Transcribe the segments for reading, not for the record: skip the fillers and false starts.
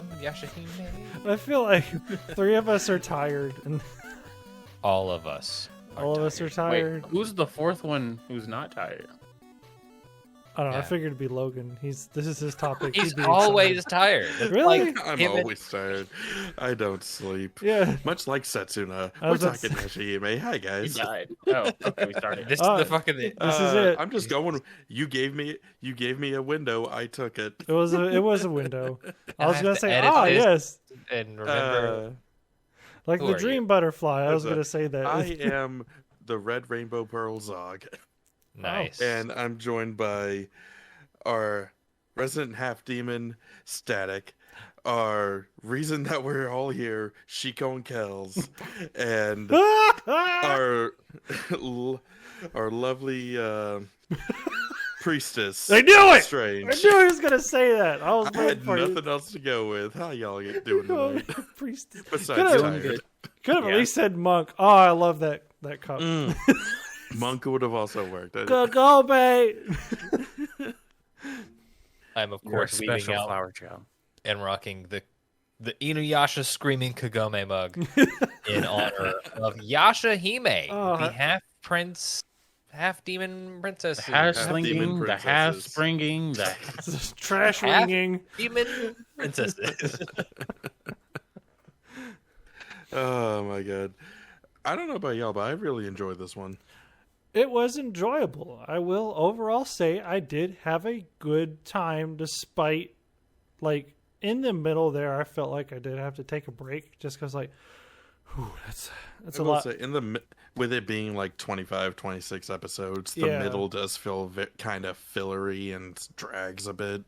am Yashahime. I feel like 3 of us are tired, and All of us. all of us are tired. Wait, who's the 4th one who's not tired? I don't know. I Yeah. figured it'd be Logan. This is his topic. He's He'd be always excited. tired. It's Really? like I'm him and- always tired. I don't sleep. Yeah. Much like Setsuna. I We're was about to talking Yashahime. Hi, He guys. died. Oh, okay, we started. This Oh, is the fucking. This is it. I'm just going. You gave me a window. I took it. It was a window. I I was have gonna to say, edit this. yes, And remember, like Who the are dream you? butterfly. I was Listen, gonna say that. I am the Red Rainbow Pearl Zog, nice. and I'm joined by our resident half demon Static, our reason that we're all here, Shiko and Kelz, and our lovely priestess. I knew it! Strange. I knew he was gonna say that. I was I waiting had for nothing else to go with. How y'all doing tonight? Priest. Besides Could've- tired. Could have Yeah. at least said monk. Oh, I love that cup. Monk would have also worked. Kagome. I'm of You're a course leaving special out flower child. and rocking the Inuyasha screaming Kagome mug in honor of Yashahime, Oh, the half prince, half demon princess, The half Half-demon slinging, the half princesses. springing, the Trash Half- winging. demon princesses. Oh my god. I don't know about y'all, but I really enjoyed this one. It was enjoyable. I will overall say I did have a good time, despite like in the middle there. I felt like I did have to take a break just because, like, whew, that's I a will lot. say, with it being like 25, 26 episodes, the Yeah. middle does feel kind of fillery and drags a bit.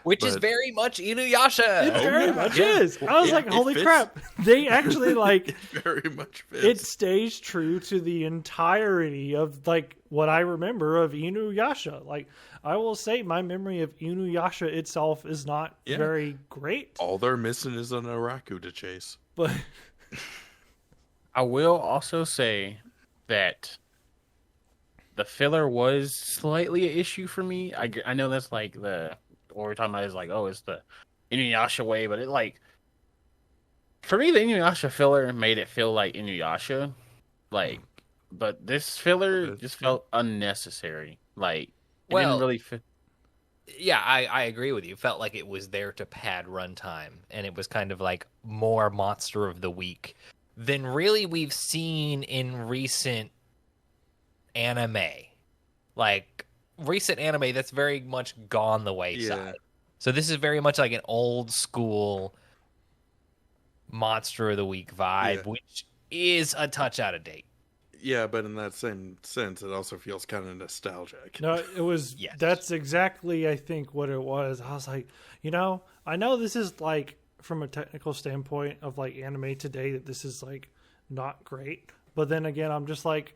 Which is But- very much Inuyasha. It very yeah, much yeah. is. I was Yeah, like, it holy fits. crap! They actually like It very much fits. it stays true to the entirety of like what I remember of Inuyasha. Like, I will say my memory of Inuyasha itself is not Yeah. very great, All they're missing is an Araku to chase. but I will also say that the filler was slightly an issue for me. I know that's like what we're talking about is like, oh, it's the Inuyasha way, but it like, for me, the Inuyasha filler made it feel like Inuyasha. Like, but this filler Okay. just felt unnecessary. Like, it Well, didn't really fit. Yeah, I agree with you. Felt like it was there to pad runtime, and it was kind of like more monster of the week than really we've seen in recent anime. Like recent anime that's very much gone the wayside. Yeah. So this is very much like an old school monster of the week vibe, Yeah. which is a touch out of date. Yeah, but in that same sense, it also feels kind of nostalgic. no, it was. Yes. That's exactly I think what it was. I was like, I know this is like from a technical standpoint of like anime today that this is like not great, but then again, I'm just like,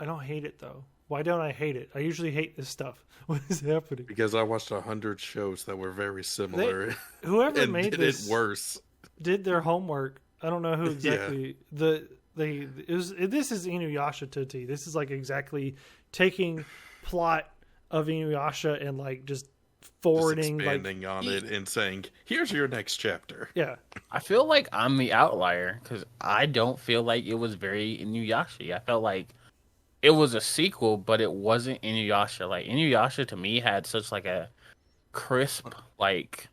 I don't hate it though. Why don't I hate it? I usually hate this stuff. What is happening? Because I watched 100 shows that were very similar Whoever and made did this it worse. did their homework. I don't know who Yeah. exactly this is Inuyasha to a T. This is like exactly taking plot of Inuyasha and like just Just forwarding expanding like on it and saying, here's your next chapter. yeah. I feel like I'm the outlier because I don't feel like it was very Inuyasha. I felt like it was a sequel, but it wasn't Inuyasha. Like Inuyasha to me had such like a crisp like.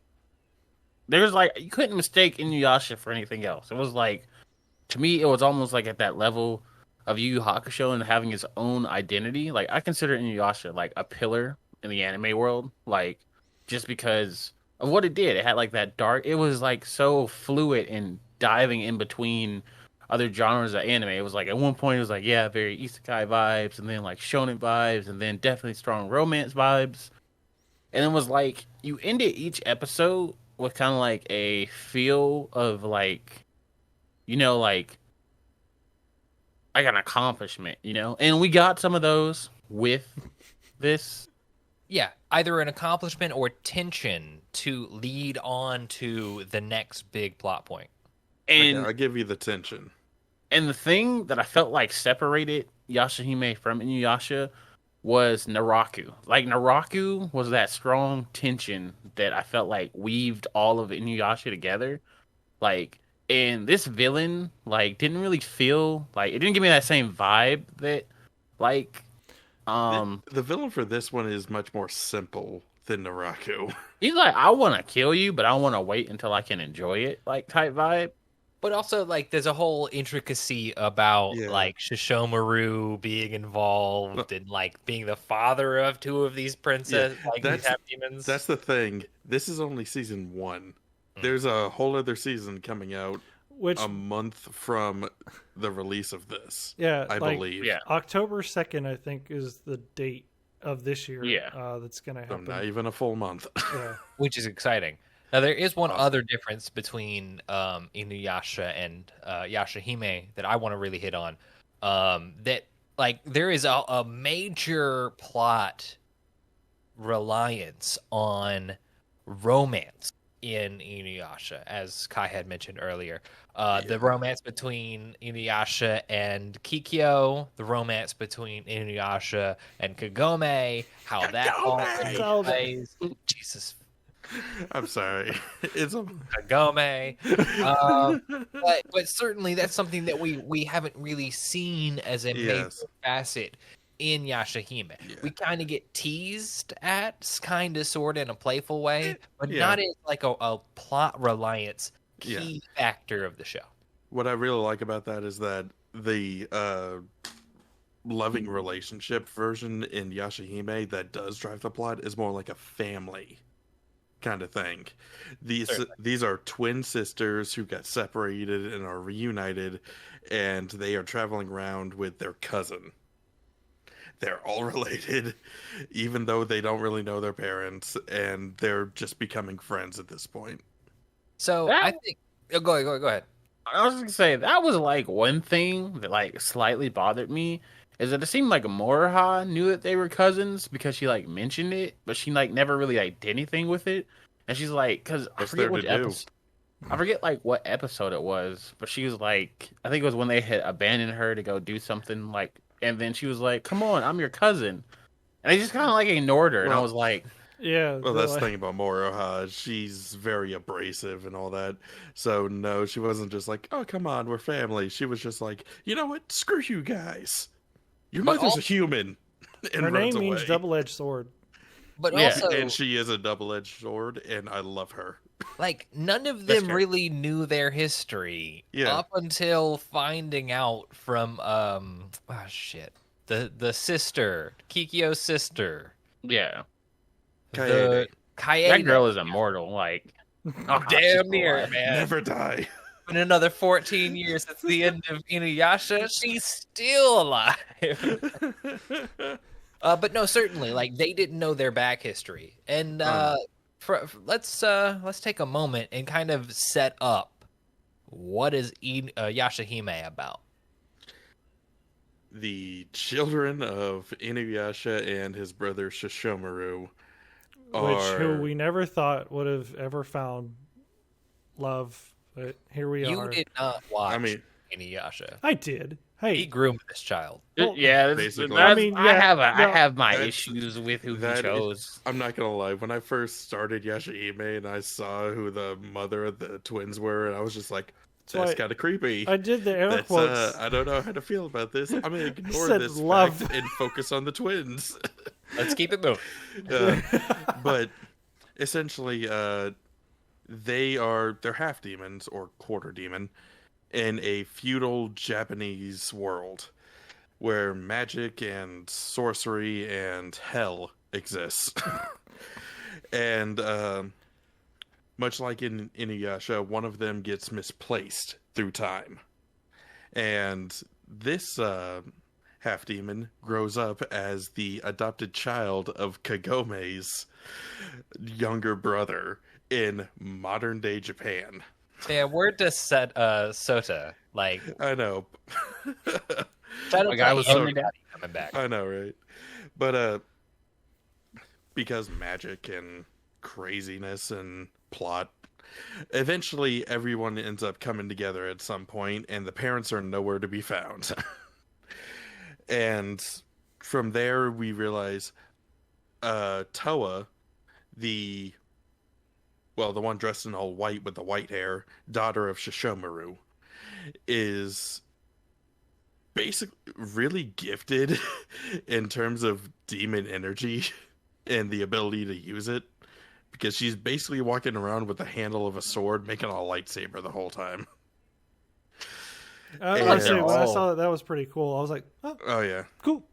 There's like you couldn't mistake Inuyasha for anything else. It was like to me it was almost like at that level of Yu Yu Hakusho and having its own identity. Like I consider Inuyasha like a pillar in the anime world. Like just because of what it did. It had like that dark. It was like so fluid and diving in between other genres of anime. It was like at one point it was like very isekai vibes, and then like shonen vibes, and then definitely strong romance vibes. And it was like you ended each episode with kind of like a feel of like, like an accomplishment, And we got some of those with this. Yeah, either an accomplishment or tension to lead on to the next big plot point. And Okay, I'll give you the tension. And the thing that I felt like separated Yashahime from Inuyasha was Naraku. Like Naraku was that strong tension that I felt like weaved all of Inuyasha together. Like, and this villain like didn't really feel like it didn't give me that same vibe that like The villain for this one is much more simple than Naraku. he's like, I want to kill you, but I want to wait until I can enjoy it, like type vibe. But also, like, there's a whole intricacy about Yeah. like Shishomaru being involved and like being the father of two of these princess, like these that's- half demons. That's the thing. This is only season 1. There's a whole other season coming out Which a month from the release of this. yeah, I like, believe. Yeah. October 2nd, I think, is the date of this year. Yeah. That's gonna So happen. not even a full month. Yeah. which is exciting. Now there is one Awesome. other difference between Inuyasha and Yashahime that I want to really hit on. That like there is a major plot reliance on romance in Inuyasha, as Kai had mentioned earlier. The romance between Inuyasha and Kikyo, the romance between Inuyasha and Kagome, how that all Kagome! plays. Jesus, I'm sorry. It's a Kagome. But certainly that's something that we haven't really seen as a major Yes. facet in Yashahime. Yeah. We kind of get teased at, kind of, sort of, in a playful way, but Yeah. not as like a plot reliance Yeah. key factor of the show. What I really like about that is that the loving relationship version in Yashahime that does drive the plot is more like a family kind of thing. These are twin sisters who got separated and are reunited, and they are traveling around with their cousin. They're all related, even though they don't really know their parents, and they're just becoming friends at this point. So That- I think go ahead. I was gonna say that was like one thing that like slightly bothered me is that it seemed like Moroha knew that they were cousins because she like mentioned it, but she like never really like did anything with it. And she's like, because I What's forget there which to do? episode. I forget like what episode it was, but she was like, I think it was when they had abandoned her to go do something like, and then she was like, "Come on, I'm your cousin," and they just kind of like ignored her, and I Well, was like, Yeah. Well, they're that's the like- thing about Moroha. She's very abrasive and all that. So, no, she wasn't just like, oh, come on, we're family. She was just like, you know what? Screw you guys. Your But mother's also- a human. And Her name runs means away. double-edged sword. But Yeah. also, And she is a double-edged sword, and I love her. like, none of That's them fair. really knew their history Yeah. up until finding out from the sister, Kikyo's sister, "Yeah, the Kaede. that girl is immortal." Like, oh, she's Damn near, alive. man. Never die. In another 14 years since the end of Inuyasha, she's still alive. But no, certainly, like, they didn't know their back history, and let's take a moment and kind of set up what is Yashahime about. The children of Inuyasha and his brother Shishomaru Who we never thought would have ever found love, but here we You are. did not watch I mean- Inuyasha. I did. He Hey, groomed this child. Well, Yeah, basically. I I mean, I yeah, no, have my that's- issues with who he that is- chose. I'm not gonna lie. When I first started Yashahime and I saw who the mother of the twins were, and I was just like, why that's kind of creepy. I did the air That's, quotes. I don't know how to feel about this. I'm gonna ignore said this love. fact and focus on the twins. Let's keep it moving. But essentially, they're half demons or quarter demon in a feudal Japanese world where magic and sorcery and hell exists. And much like in Inuyasha, one of them gets misplaced through time. And this half demon grows up as the adopted child of Kagome's younger brother in modern day Japan. Yeah, word to set Sota. Like, I know. shout out My to guy was Henry so- Daddy coming back. I know, right? But because magic and craziness and plot, eventually everyone ends up coming together at some point, and the parents are nowhere to be found. And from there we realize Toa, the one dressed in all white with the white hair, daughter of Shishomaru, is basically really gifted in terms of demon energy and the ability to use it, because she's basically walking around with the handle of a sword making a lightsaber the whole time. I was say, when I saw that was pretty cool. I was like, oh yeah, cool.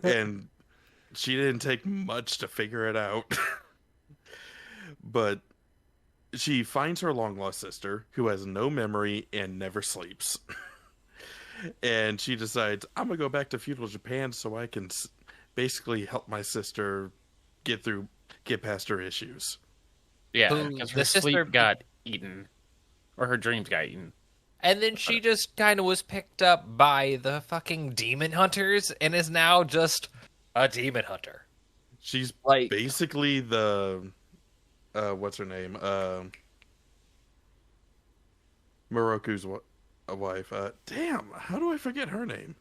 And she didn't take much to figure it out. But she finds her long lost sister, who has no memory and never sleeps. And she decides, I'm gonna go back to feudal Japan so I can basically help my sister get past her issues. Yeah, because her sleep got eaten, or her dreams got eaten. And then she just kind of was picked up by the fucking demon hunters and is now just a demon hunter. She's like basically the what's her name? Moroku's wife. Damn, how do I forget her name?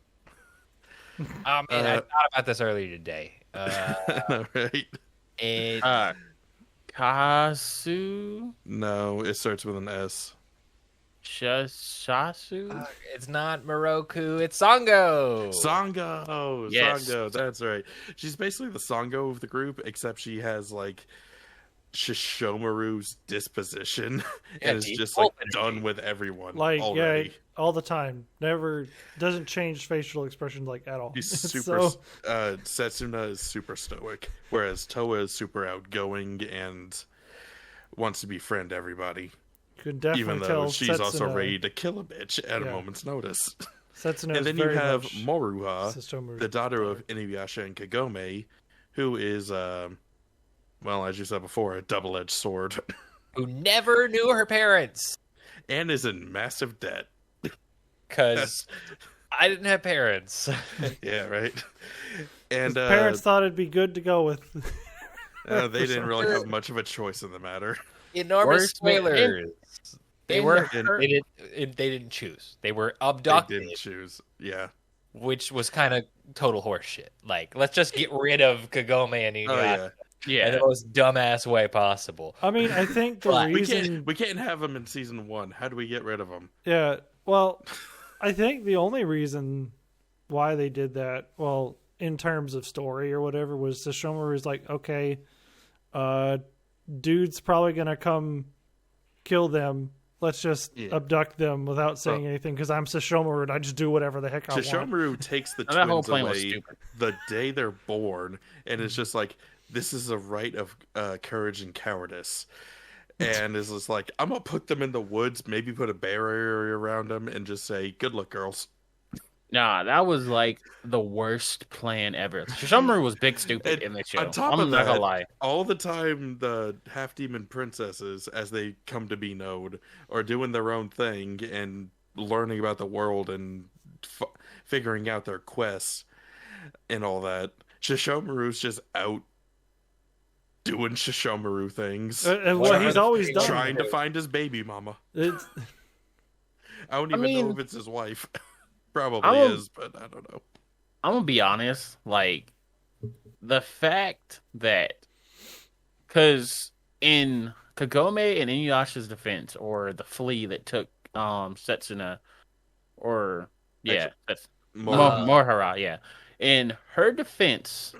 I thought about this earlier today. Right? Kasu? No, it starts with an S. Shasu? It's not Moroku, it's Sango. Yes. Sango, that's right. She's basically the Sango of the group, except she has like Shishomaru's disposition and is just like done with everyone. Like already. Yeah, all the time. Never doesn't change facial expression like at all. He's super. Setsuna is super stoic, whereas Toa is super outgoing and wants to befriend everybody. You can definitely even though tell she's Setsuna, also ready to kill a bitch at a moment's notice. Setsuna and then you have Moruha, the daughter of Inuyasha and Kagome, who is, well, as you said before, a double-edged sword. Who never knew her parents. And is in massive debt. Because I didn't have parents. Yeah, right? And parents thought it'd be good to go with. They didn't really have much of a choice in the matter. Enormous spoilers. They didn't choose. They were abducted. They didn't choose. Yeah. Which was kind of total horseshit. Like, let's just get rid of Kagome and Inuyasha. Yeah. In the most dumbass way possible. I mean, I think the reason we can't have them in season 1. How do we get rid of them? Yeah. Well, I think the only reason why they did that, well, in terms of story or whatever, was Sesshomaru's like, okay, dude's probably gonna come kill them. Let's just abduct them without saying anything, because I'm Sesshomaru and I just do whatever the heck I want. Sesshomaru takes the twins away the day they're born, and it's just like, this is a rite of courage and cowardice. And is just like, I'm gonna put them in the woods, maybe put a barrier around them, and just say, good luck, girls. Nah, that was like the worst plan ever. Sesshomaru was big stupid in the show. On top I'm of not that, gonna lie. all the time the half-demon princesses, as they come to be known, are doing their own thing and learning about the world and figuring out their quests and all that. Sesshomaru's just out doing Sesshomaru things. What he's always done. Trying to find his baby mama. I don't even know if it's his wife. Probably is, but I don't know. I'm gonna be honest, like, the fact that, because in Kagome and Inuyasha's defense, or the flea that took Setsuna, or that's Mohara, yeah. In her defense,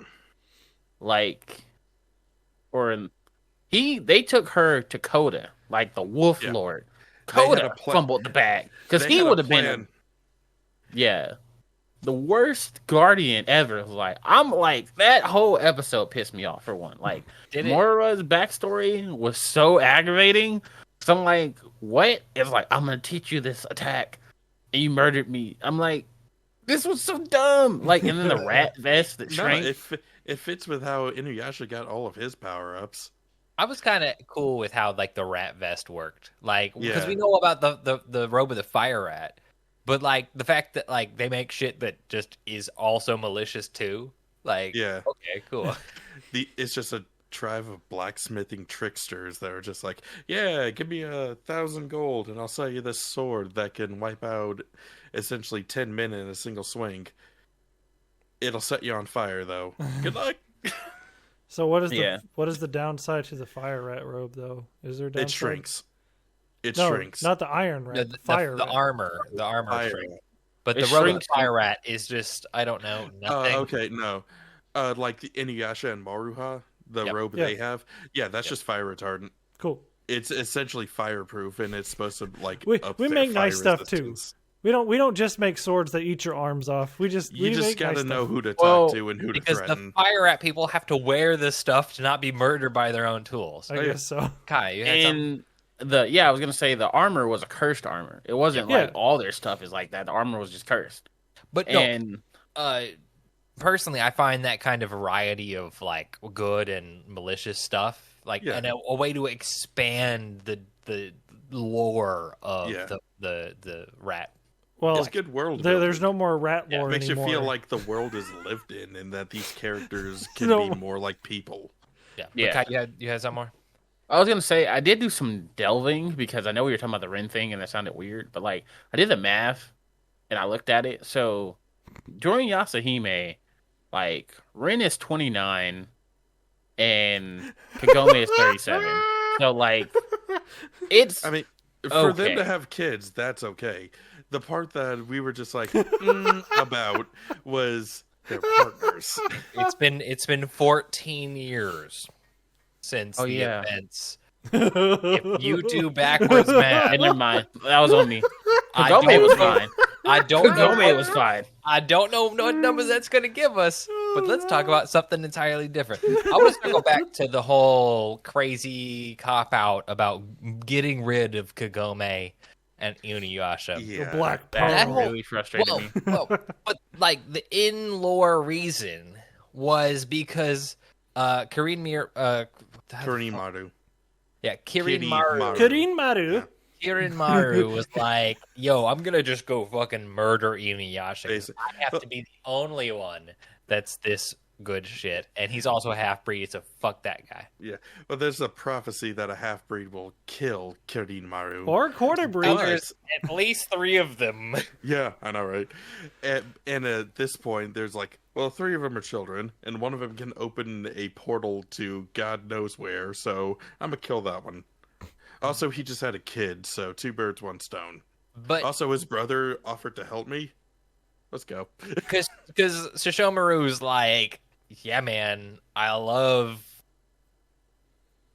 like, they took her to Koda, like the Wolf Lord. Koda fumbled the bag because he would have been. The worst guardian ever. I'm like, that whole episode pissed me off, for one. Like, Mora's backstory was so aggravating. So I'm like, what? It's like, I'm going to teach you this attack, and you murdered me. I'm like, this was so dumb. Like, and then the rat vest that shrank. It fits with how Inuyasha got all of his power-ups. I was kind of cool with how, like, the rat vest worked. Like, because we know about the robe of the fire rat. But, like, the fact that, like, they make shit that just is also malicious, too. Like, okay, cool. It's just a tribe of blacksmithing tricksters that are just like, yeah, give me 1,000 gold and I'll sell you this sword that can wipe out essentially 10 men in a single swing. It'll set you on fire, though. Good luck. So what is Yeah. what is the downside to the fire rat robe though? Is there a downside? It shrinks. It No, shrinks. not the iron rat. The Fire the rat. armor, Fire shrink. rat. But It the robe of shrinks- fire rat is just I don't know nothing. Okay, no. Like the Inuyasha and Maruha, the Yep. robe Yeah. they have. Yeah, that's just fire retardant. Cool. It's essentially fireproof, and it's supposed to like We up we their make nice fire stuff too. resistance. We don't just make swords that eat your arms off. We You just make gotta nice know stuff. who to Well, talk to and who to Because the threaten. fire rat people have to wear this stuff to not be murdered by their own tools. I guess so. Kai, you had something? And I was gonna say the armor was a cursed armor. It wasn't Yeah. like all their stuff is like that. The armor was just cursed. But no, And personally, I find that kind of variety of like good and malicious stuff, like Yeah. and a way to expand the lore of Yeah. the rat. Well, It's good world there's building. no more rat Yeah, lore It makes anymore. you feel like the world is lived in, and that these characters can No. be more like people. Yeah, Yeah. But Kai, you had some more. I was gonna say I did do some delving because I know we were talking about the Ren thing and that sounded weird, but like I did the math and I looked at it. So during Yashahime, like Ren is 29 and Kagome is 37. So like it's I mean, for them Okay. to have kids, that's okay. The part that we were just like about was their partners. It's been 14 years since Oh, the yeah. events. If you do backwards math, and never mind. That was on me. I Kagome don't was know- fine. I don't know. Kagome was fine. I don't know what numbers that's going to give us, but let's talk about something entirely different. I want to go back to the whole crazy cop out about getting rid of Kagome and Inuyasha. The Yeah. black That pearl. really frustrated me. But like the in lore reason was because Kurimaru. Kirin Maru. Maru. Kirin Maru. Yeah. Kirin Maru was like, "Yo, I'm gonna just go fucking murder Inuyasha. 'Cause Basic- I have to be the only one that's this good shit, and he's also a half breed, so fuck that guy." Yeah, but there's a prophecy that a half breed will kill Kurimaru. Or quarter breed. Now there's at least 3 of them. Yeah, I know, right? And at this point, there's like, well, 3 of them are children, and one of them can open a portal to God knows where. So I'm gonna kill that one. Also, he just had a kid, so 2 birds, 1 stone. But Also, his brother offered to help me. Let's go. because Shishomaru's like, "Yeah, man, I love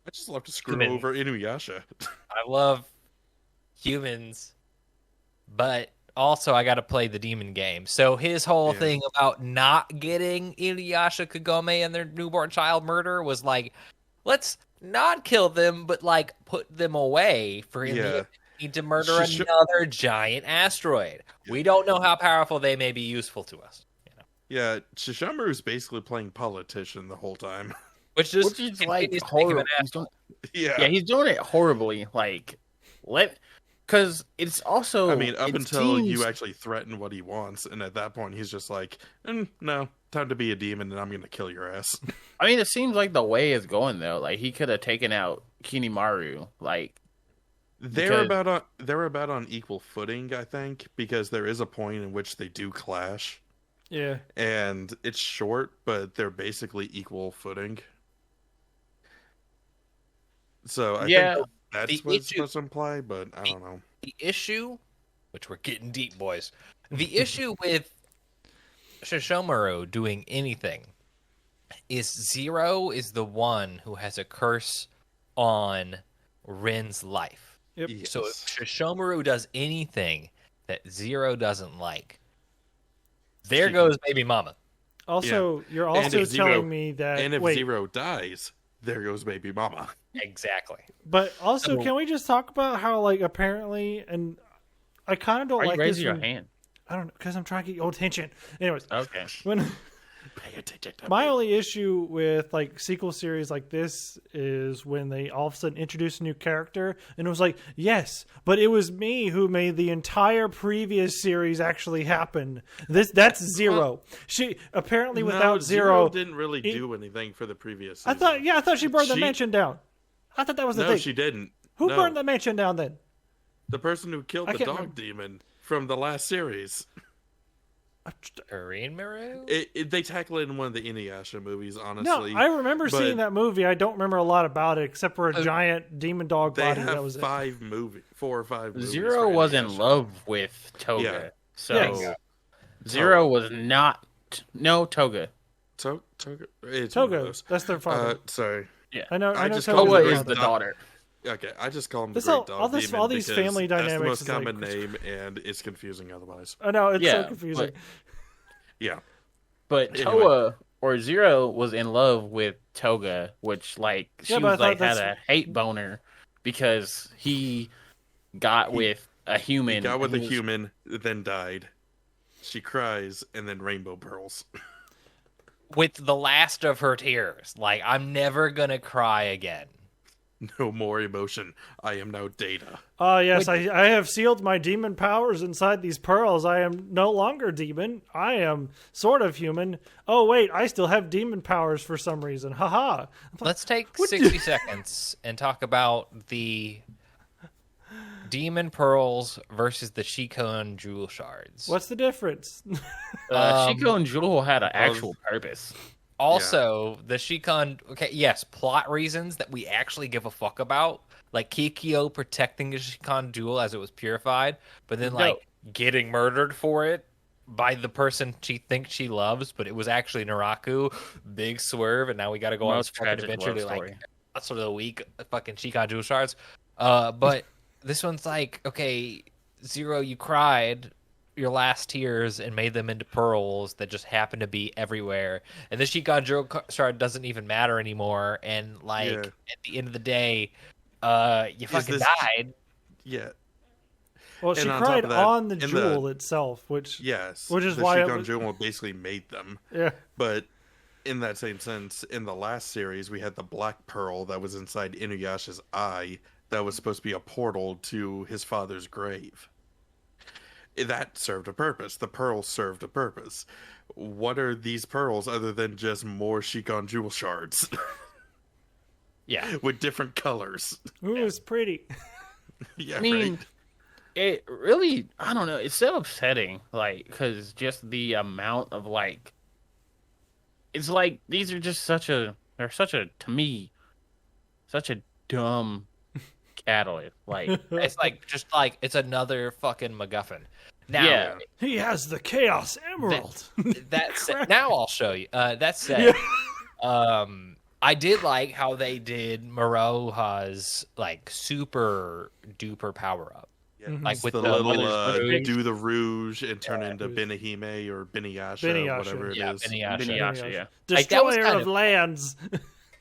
I just love to screw Human. over Inuyasha. humans, but also I got to play the demon game." So his whole Yeah. thing about not getting Inuyasha, Kagome, and their newborn child murder was like, let's not kill them, but like put them away for him Yeah. to need to murder Sh- another giant asteroid. We don't know how powerful they may be useful to us. Yeah, Shishomaru's basically playing politician the whole time. Which just Which is like continues to make him horrible. an He's doing, Yeah. yeah, he's doing it horribly. Like, because it's also. I mean, up it until seems- you actually threaten what he wants, and at that point, he's just like, no, time to be a demon, and I'm going to kill your ass. I mean, it seems like the way is going though. Like he could have taken out Kinimaru. Like, They're Because- about on equal footing, I think, because there is a point in which they do clash, Yeah. and it's short, but they're basically equal footing. So I Yeah, think that's the what it's issue- supposed to imply, but I don't know. the issue, which we're getting deep, boys. The issue with Shishomaru doing anything is Zero is the one who has a curse on Rin's life. Yep. So if Yes. Shishomaru does anything that Zero doesn't like, there She- goes baby mama. Also, you're And also if Zero- telling me that. And if wait, Zero dies, there goes baby mama. Exactly. but also, So- can we just talk about how, like, apparently, and I kind of don't are you like this. raising your when- hand? I don't know, because I'm trying to get your attention. Anyways, Okay. when Pay attention to my me. only issue with like sequel series like this is when they all of a sudden introduce a new character, and it was like, yes, but it was me who made the entire previous series actually happen. That's Zero. She apparently without No, Zero, didn't really it- do anything for the previous I season. thought she burned the She- mansion down. I thought that was the No, thing. she didn't. Who No. burned the mansion down then? The person who killed I the can't dog remember. demon from the last series. Korean Maru? They tackle it in one of the Inuyasha movies, No, honestly. I remember but seeing that movie. I don't remember a lot about it except for a giant demon dog They body. have That was it. 4 or 5 movies. Zero for was in Inuyasha. love with Toga. Yeah. So Yes. Zero was not. No, Toga. Toga? It's one of Togo. those. That's their father. Sorry. I know. I I know. just Togo's call Toga it their is father. the daughter. Okay, I just call him the This Great all- Dog all this- Demon all these because family that's the dynamics most is like- common name, and it's confusing otherwise. I know it's Yeah, so confusing. Yeah. But Anyway. Toa or Zero was in love with Toga, which like she Yeah, but I was like thought had that's- a hate boner because he got with a human. He got with and a he was- human, then died. She cries, and then rainbow pearls. With the last of her tears. Like, I'm never gonna cry again. No more emotion. I am now Data. Yes, I have sealed my demon powers inside these pearls. I am no longer demon. I am sort of human. Oh, wait, I still have demon powers for some reason. Haha. Let's take 60 seconds and talk about the Demon Pearls versus the Shikon Jewel Shards. What's the difference? Shiko and Jewel had an actual purpose. Also, the Shikon, okay, yes, plot reasons that we actually give a fuck about, like Kikyo protecting the Shikon Jewel as it was purified, but then like getting murdered for it by the person she thinks she loves, but it was actually Naraku. Big swerve, and now we got to go on this Most fucking tragic adventure love to story. like sort of the week fucking Shikon Jewel Shards. But this one's like, okay, Zero, you cried your last tears and made them into pearls that just happen to be everywhere, and the Shikon Jewel Shard doesn't even matter anymore, and like at the end of the day you fucking died. Yeah. Well, she And on top cried of that, on the in jewel itself, which Yes. Which is the why it Shikon was- Jewel basically made them. yeah. But in that same sense, in the last series, we had the black pearl that was inside Inuyasha's eye that was supposed to be a portal to his father's grave. That served a purpose. The pearl served a purpose. What are these pearls other than just more Shikon Jewel shards Yeah. with different colors? Ooh, it's pretty. Yeah, I mean, right. it really, I don't know, it's so upsetting, like, because just the amount of, like, it's like, these are just to me, such a dumb catalyst. Like, It's like just like it's another fucking MacGuffin. Now, yeah, He has the Chaos Emerald. now I'll show you. That said, I did like how they did Maroha's like super duper power up. Yeah, like it's with the the little Mother's Rouge. do the rouge and turn into Benihime or Beniyasha, Beniyasha. whatever it is. Yeah, Beniyasha. Inuyasha, yeah. Like, that was Destroyer kind of of- lands.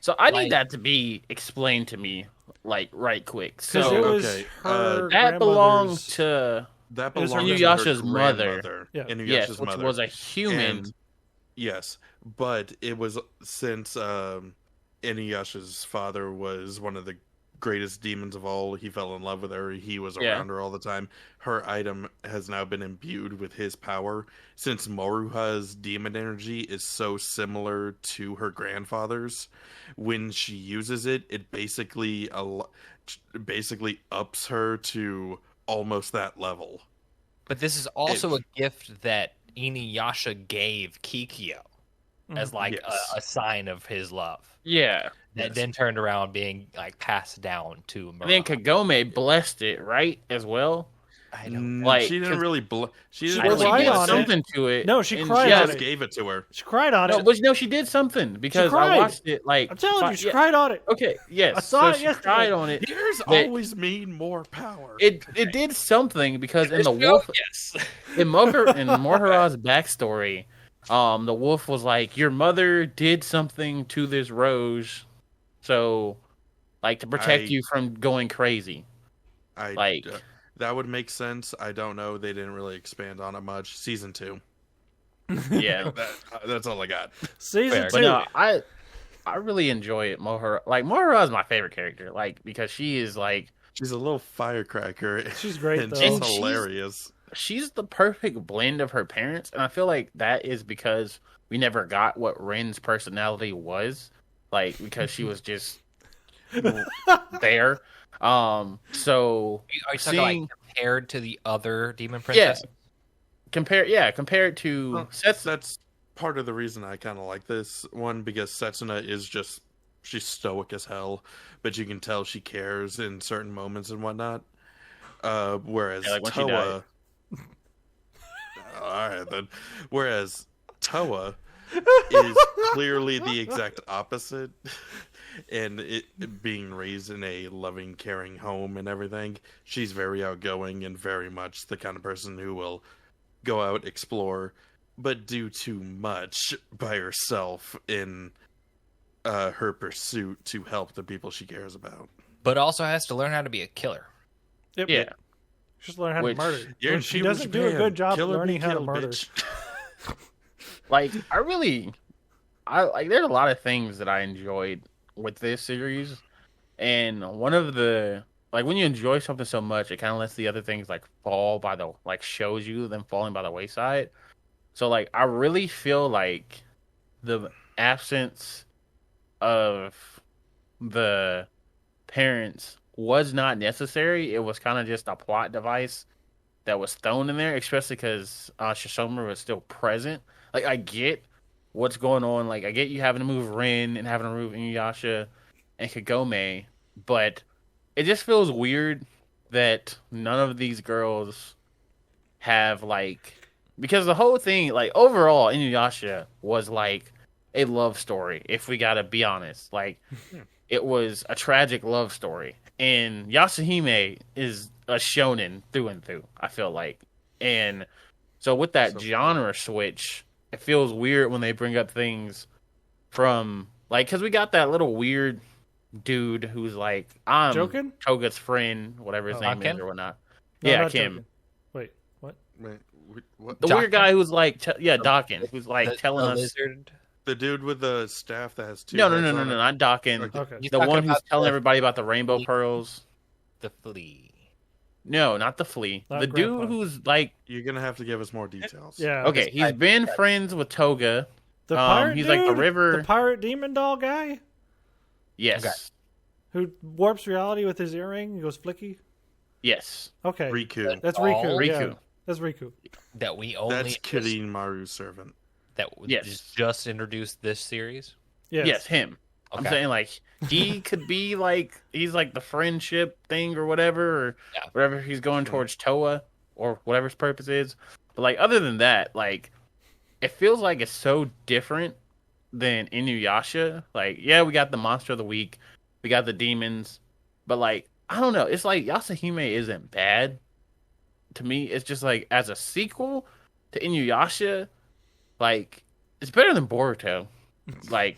So I Like- need that to be explained to me, like, right quick. Because So it was okay, her that belonged grandmother's- to, That It was belongs to Inuyasha's her mother. grandmother. Yeah. Inuyasha's yes, which mother. was a human. And- yes, but it was since Inuyasha's father was one of the greatest demons of all. He fell in love with her. He was Yeah. around her all the time. Her item has now been imbued with his power. Since Moruha's demon energy is so similar to her grandfather's, when she uses it, it basically ups her to almost that level. But this is also a gift that Inuyasha gave Kikyo as like Yes. a sign of his love. Yeah. That then turned around being like passed down to Maroha. And then Kagome blessed it, right, as well? I don't Like, she didn't 'cause- really. She didn't She Well, really. cried she did on it. something to it. No, she and cried She on just it. gave it to her. She cried on No, it. but no, she did something because cried. I watched it. Like I'm telling you, she yeah. cried on it. Okay, yes. I saw it she yesterday. cried on it. Tears That- always mean more power. It did something because in the wolf yes. in Mohura's backstory, the wolf was like, your mother did something to this rose, so like to protect you from going crazy. I like- that would make sense. I don't know. They didn't really expand on it much. Season 2. Yeah. That's all I got. Season Fair. 2. But no, I really enjoy it. Mohura is my favorite character, like because she is like She's a little firecracker. She's great, and though. she's And she's- hilarious. she's the perfect blend of her parents, and I feel like that is because we never got what Ren's personality was, like because she was just there. So Are you talking seeing- like compared to the other demon yeah, princess? compared to Well, Sets. that's part of the reason I kind of like this one, because Setsuna is just, she's stoic as hell, but you can tell she cares in certain moments and whatnot. Whereas Yeah, like when she died. Toa, all right then. Whereas Toa is clearly the exact opposite, and it being raised in a loving, caring home and everything, she's very outgoing and very much the kind of person who will go out, explore, but do too much by herself in her pursuit to help the people she cares about. But also has to learn how to be a killer. Yep. Yeah. Just learn how to Which- murder. You're in She feudal doesn't do a Japan. good job Kill or be learning how to killed, murder. bitch. Like I like. There's a lot of things that I enjoyed with this series, and one of the like when you enjoy something so much, it kind of lets the other things like fall by the like shows you them falling by the wayside. So like I really feel like the absence of the parents was not necessary. It was kind of just a plot device that was thrown in there, especially because Shishome was still present. Like, I get what's going on. Like, I get you having to move Rin and having to move Inuyasha and Kagome, but it just feels weird that none of these girls have, like... Because the whole thing, like, overall, Inuyasha was, like, a love story, if we gotta be honest. Like, it was a tragic love story. And Yashahime is a shonen through and through, I feel like. And so with that genre switch, it feels weird when they bring up things from, like, because we got that little weird dude who's like, I'm Joken? Toga's friend, whatever his name Ken? is or whatnot. No, Yeah, not Kim. Joken. Wait, what? Wait, what? The Dokken? weird guy who's like, Dawkins, who's like telling the us. lizard. The dude with the staff that has two No, heads not on it? Dawkins. Okay. He's The talking one who's about telling the- everybody about the rainbow pearls. The flea. No, not the flea. Not The Grandpa. dude who's like, You're gonna have to give us more details. Yeah. okay, he's been friends with Toga. The pirate he's dude? like the river. The pirate demon doll guy Yes, Okay. who warps reality with his earring. He goes flicky. yes, Okay. Riku. That's Oh, Riku. Yeah. Riku. That's Riku. That we only That's Kirin Maru's servant. that Yes. just introduced this series. yes, him. I'm Okay. saying like he could be like he's like the friendship thing or whatever, or Yeah. whatever he's going towards Toa or whatever his purpose is. But like other than that, like it feels like it's so different than Inuyasha. Like yeah, we got the monster of the week, we got the demons, but like I don't know. It's like Yashahime isn't bad to me. It's just like as a sequel to Inuyasha, like it's better than Boruto. Like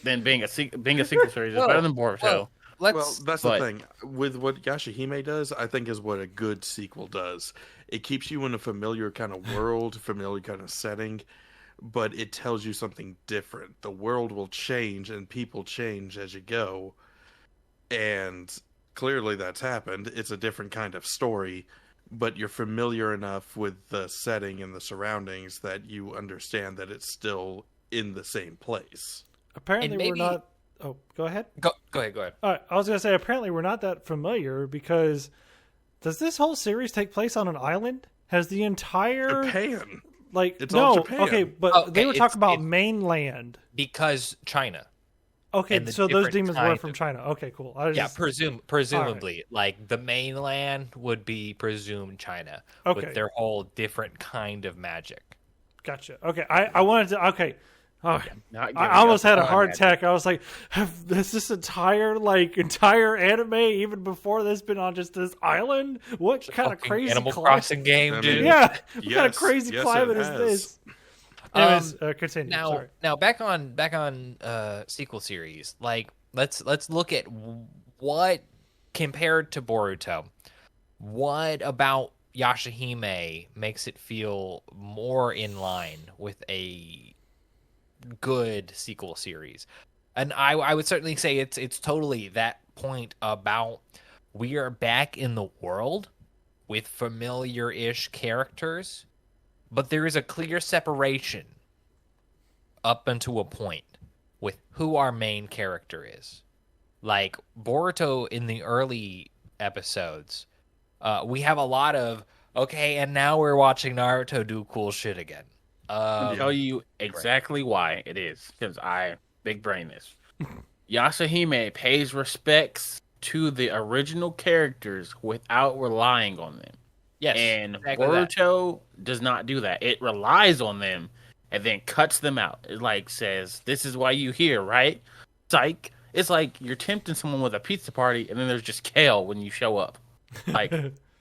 than being a sequel series. It's better than Boruto. well, let's Well, that's but- the thing. With what Yashahime does, I think is what a good sequel does. It keeps you in a familiar kind of world, familiar kind of setting, but it tells you something different. The world will change and people change as you go. And clearly that's happened. It's a different kind of story, but you're familiar enough with the setting and the surroundings that you understand that it's still in the same place. Apparently, And maybe- we're not. Oh, go ahead. go ahead. All right, I was gonna say apparently we're not that familiar because does this whole series take place on an island? Has the entire Japan. like It's all no Japan. okay, but Okay, they were it's- talking about it's- mainland. Because China. Okay, and the so those different demons were kind from of- China. Okay, cool. I was Yeah, just, presumably, like the mainland would be presumed China Okay. with their whole different kind of magic. gotcha. Okay, I wanted to. Okay, oh, Not giving I almost up had a on heart magic. attack. I was like, has this entire anime even before this been on just this island? What kind of Fucking crazy Animal climate? Crossing game, I mean, dude. Yeah, what kind of Yes, crazy yes, it climate is has. this? Anyways, continue. Now, Sorry. now back on sequel series. Like let's look at what compared to Boruto. What about Yashahime makes it feel more in line with a good sequel series? And I would certainly say it's totally that point about we are back in the world with familiar-ish characters, but there is a clear separation up until a point with who our main character is. Like Boruto in the early episodes, we have a lot of Okay, and now we're watching Naruto do cool shit again. I'll tell you exactly why it is, because I big brain this. Yashahime pays respects to the original characters without relying on them. Yes, And exactly Boruto does not do that. It relies on them and then cuts them out. It like says, "This is why you here, right?" Psych. It's like you're tempting someone with a pizza party, and then there's just kale when you show up. Like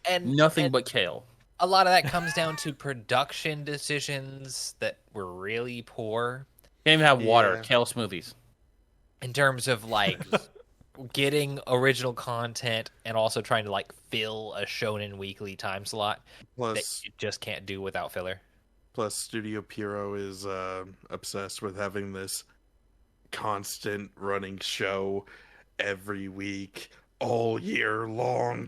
and nothing but kale. a lot of that comes down to production decisions that were really poor Can't even have water. Yeah. Kale smoothies. in terms of like getting original content and also trying to like fill a Shonen weekly time slot that Plus, you just can't do without filler. plus Studio Pierrot is obsessed with having this constant running show every week, all year long.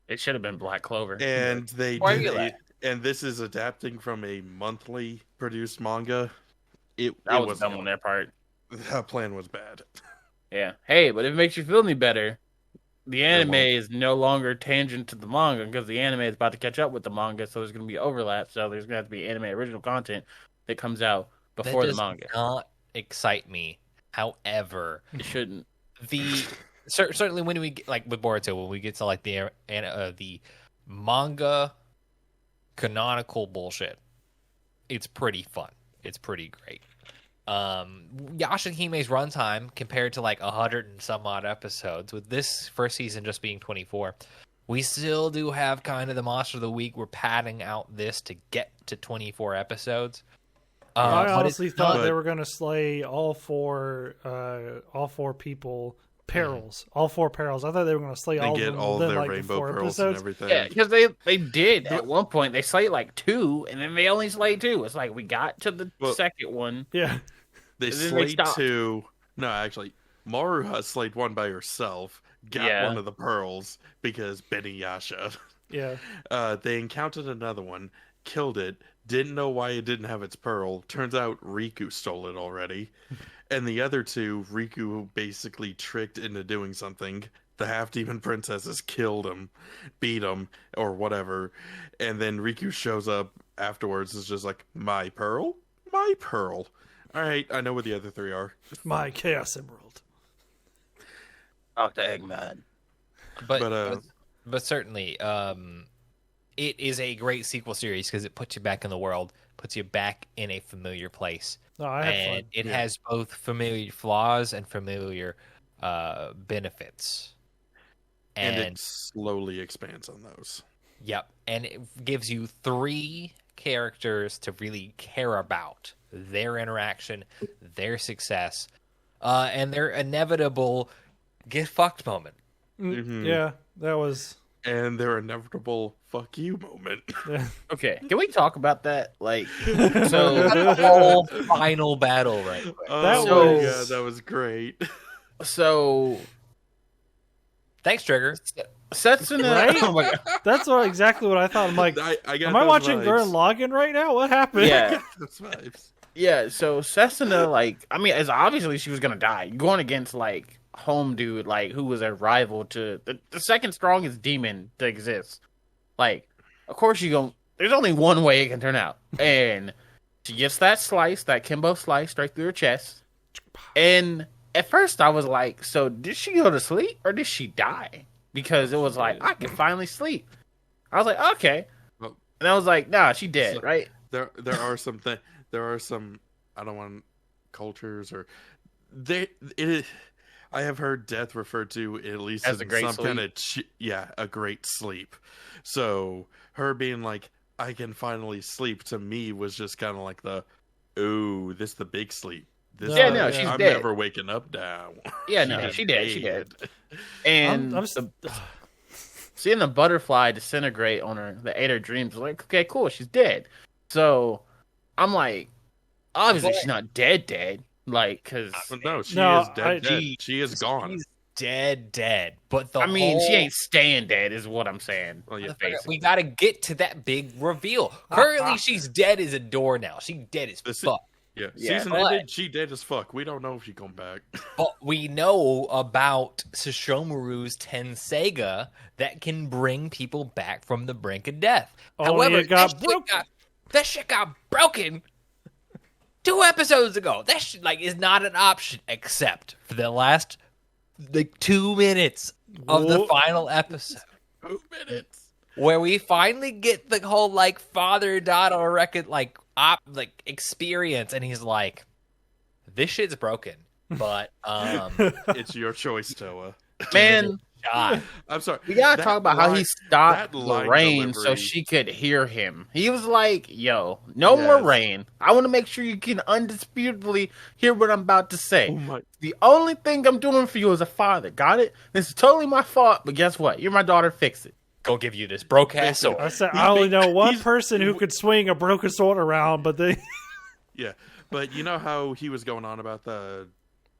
It should have been Black Clover. And they Why are did you it, like- and this is adapting from a monthly produced manga. That it was dumb on their part. That plan was bad. Yeah. Hey, but if it makes you feel any better, the anime won't. is no longer tangent to the manga because the anime is about to catch up with the manga, so there's going to be overlap. So there's going to have to be anime original content that comes out before That the does manga. not excite me. However, It shouldn't. the certainly when we get, like with Boruto, when we get to like the manga canonical bullshit, it's pretty fun. It's pretty great. Yashahime's runtime compared to like 100 and some odd episodes, with this first season just being 24, we still do have kind of the monster of the week. We're padding out this to get to 24 episodes. I But honestly it's thought not- they were going to slay all four people perils, all four perils. I thought they were going to slay And all get of them all of within their like the rainbow 4 pearls and episodes. everything. Yeah, because they did at one point. They slayed like 2, and then they only slayed 2. It's like we got to the Well- second one. Yeah, They And then they slayed stopped. 2. No, actually, Maruha slayed 1 by herself. Got Yeah. one of the pearls because Beniyasha. yeah. They encountered another one, killed it, didn't know why it didn't have its pearl. Turns out Riku stole it already. And the other 2, Riku basically tricked into doing something. The half-demon princesses killed him, beat him, or whatever. And then Riku shows up afterwards, is just like, my pearl? My pearl. Alright, I know what the other 3 are. My Chaos Emerald. Oh, the Eggman. But certainly, it is a great sequel series because it puts you back in the world, puts you back in a familiar place, No, I had and fun. it Yeah. has both familiar flaws and familiar benefits. And And it slowly expands on those. yep, and it gives you 3 characters to really care about: their interaction, their success, and their inevitable get fucked moment. Mhm. Yeah, that was. And their inevitable fuck you moment. Yeah. Okay, can we talk about that? Like, So so the whole final battle, right? That oh, was- yeah, that was great. so Thanks, Trigger. Setsuna. Right? Oh my god. That's exactly what I thought. I'm like, I got am I those watching vibes. Gurren Lagann right now? What happened? Yeah. Those vibes. Yeah, so Setsuna, like, I mean, as obviously she was gonna die. Going against like home dude, like who was a rival to the second strongest demon to exist. Like, of course you going there's only one way it can turn out. And she gets that slice, that Kimbo slice straight through her chest. And at first I was like, so did she go to sleep or did she die? Because it was like, I can finally sleep. I was like, okay. Well- And I was like, nah, she dead, So- right? There are some there are some, I don't want cultures or I have heard death referred to at least As a in great some sleep. kind of a great sleep. So her being like, I can finally sleep, to me was just kind of like ooh, this the big sleep. This Yeah, no, yeah. she's I'm dead. never waking up now. Yeah, no, she dead. She dead. And I'm st- seeing the butterfly disintegrate on her, that ate her dreams, was like, okay, cool, she's dead. So I'm like, obviously she's not dead. Like, because No, she No, is dead. She- She is gone. She's dead. But the I mean, she whole- ain't staying dead, is what I'm saying. Well, yeah, We gotta get to that big reveal. Currently, she's dead as a door now. She's dead as This is- fuck. Yeah, Yeah, season but- ended. She dead as fuck. We don't know if she come back. But we know about Sesshomaru's Tenseiga that can bring people back from the brink of death. Only However, it got broken. that shit got broken 2 episodes ago. That shit, is not an option except for the last 2 minutes of the Whoa. final episode, 2 minutes. where we finally get the whole father-daughter record experience, and he's like, "This shit's broken." But It's your choice, Toa. Man, God. I'm sorry. we gotta That talk about how he line- stopped that the line rain so delivery- she could hear him. He was like, "Yo, no more Yes. rain. I want to make sure you can undisputably hear what I'm about to say. Oh my! The only thing I'm doing for you as a father, got it? This is totally my fault, but guess what? You're my daughter. Fix it." Gonna give you this broke ass sword. I said I only know one he's- person who could swing a broken sword around, but they Yeah, but you know how he was going on about the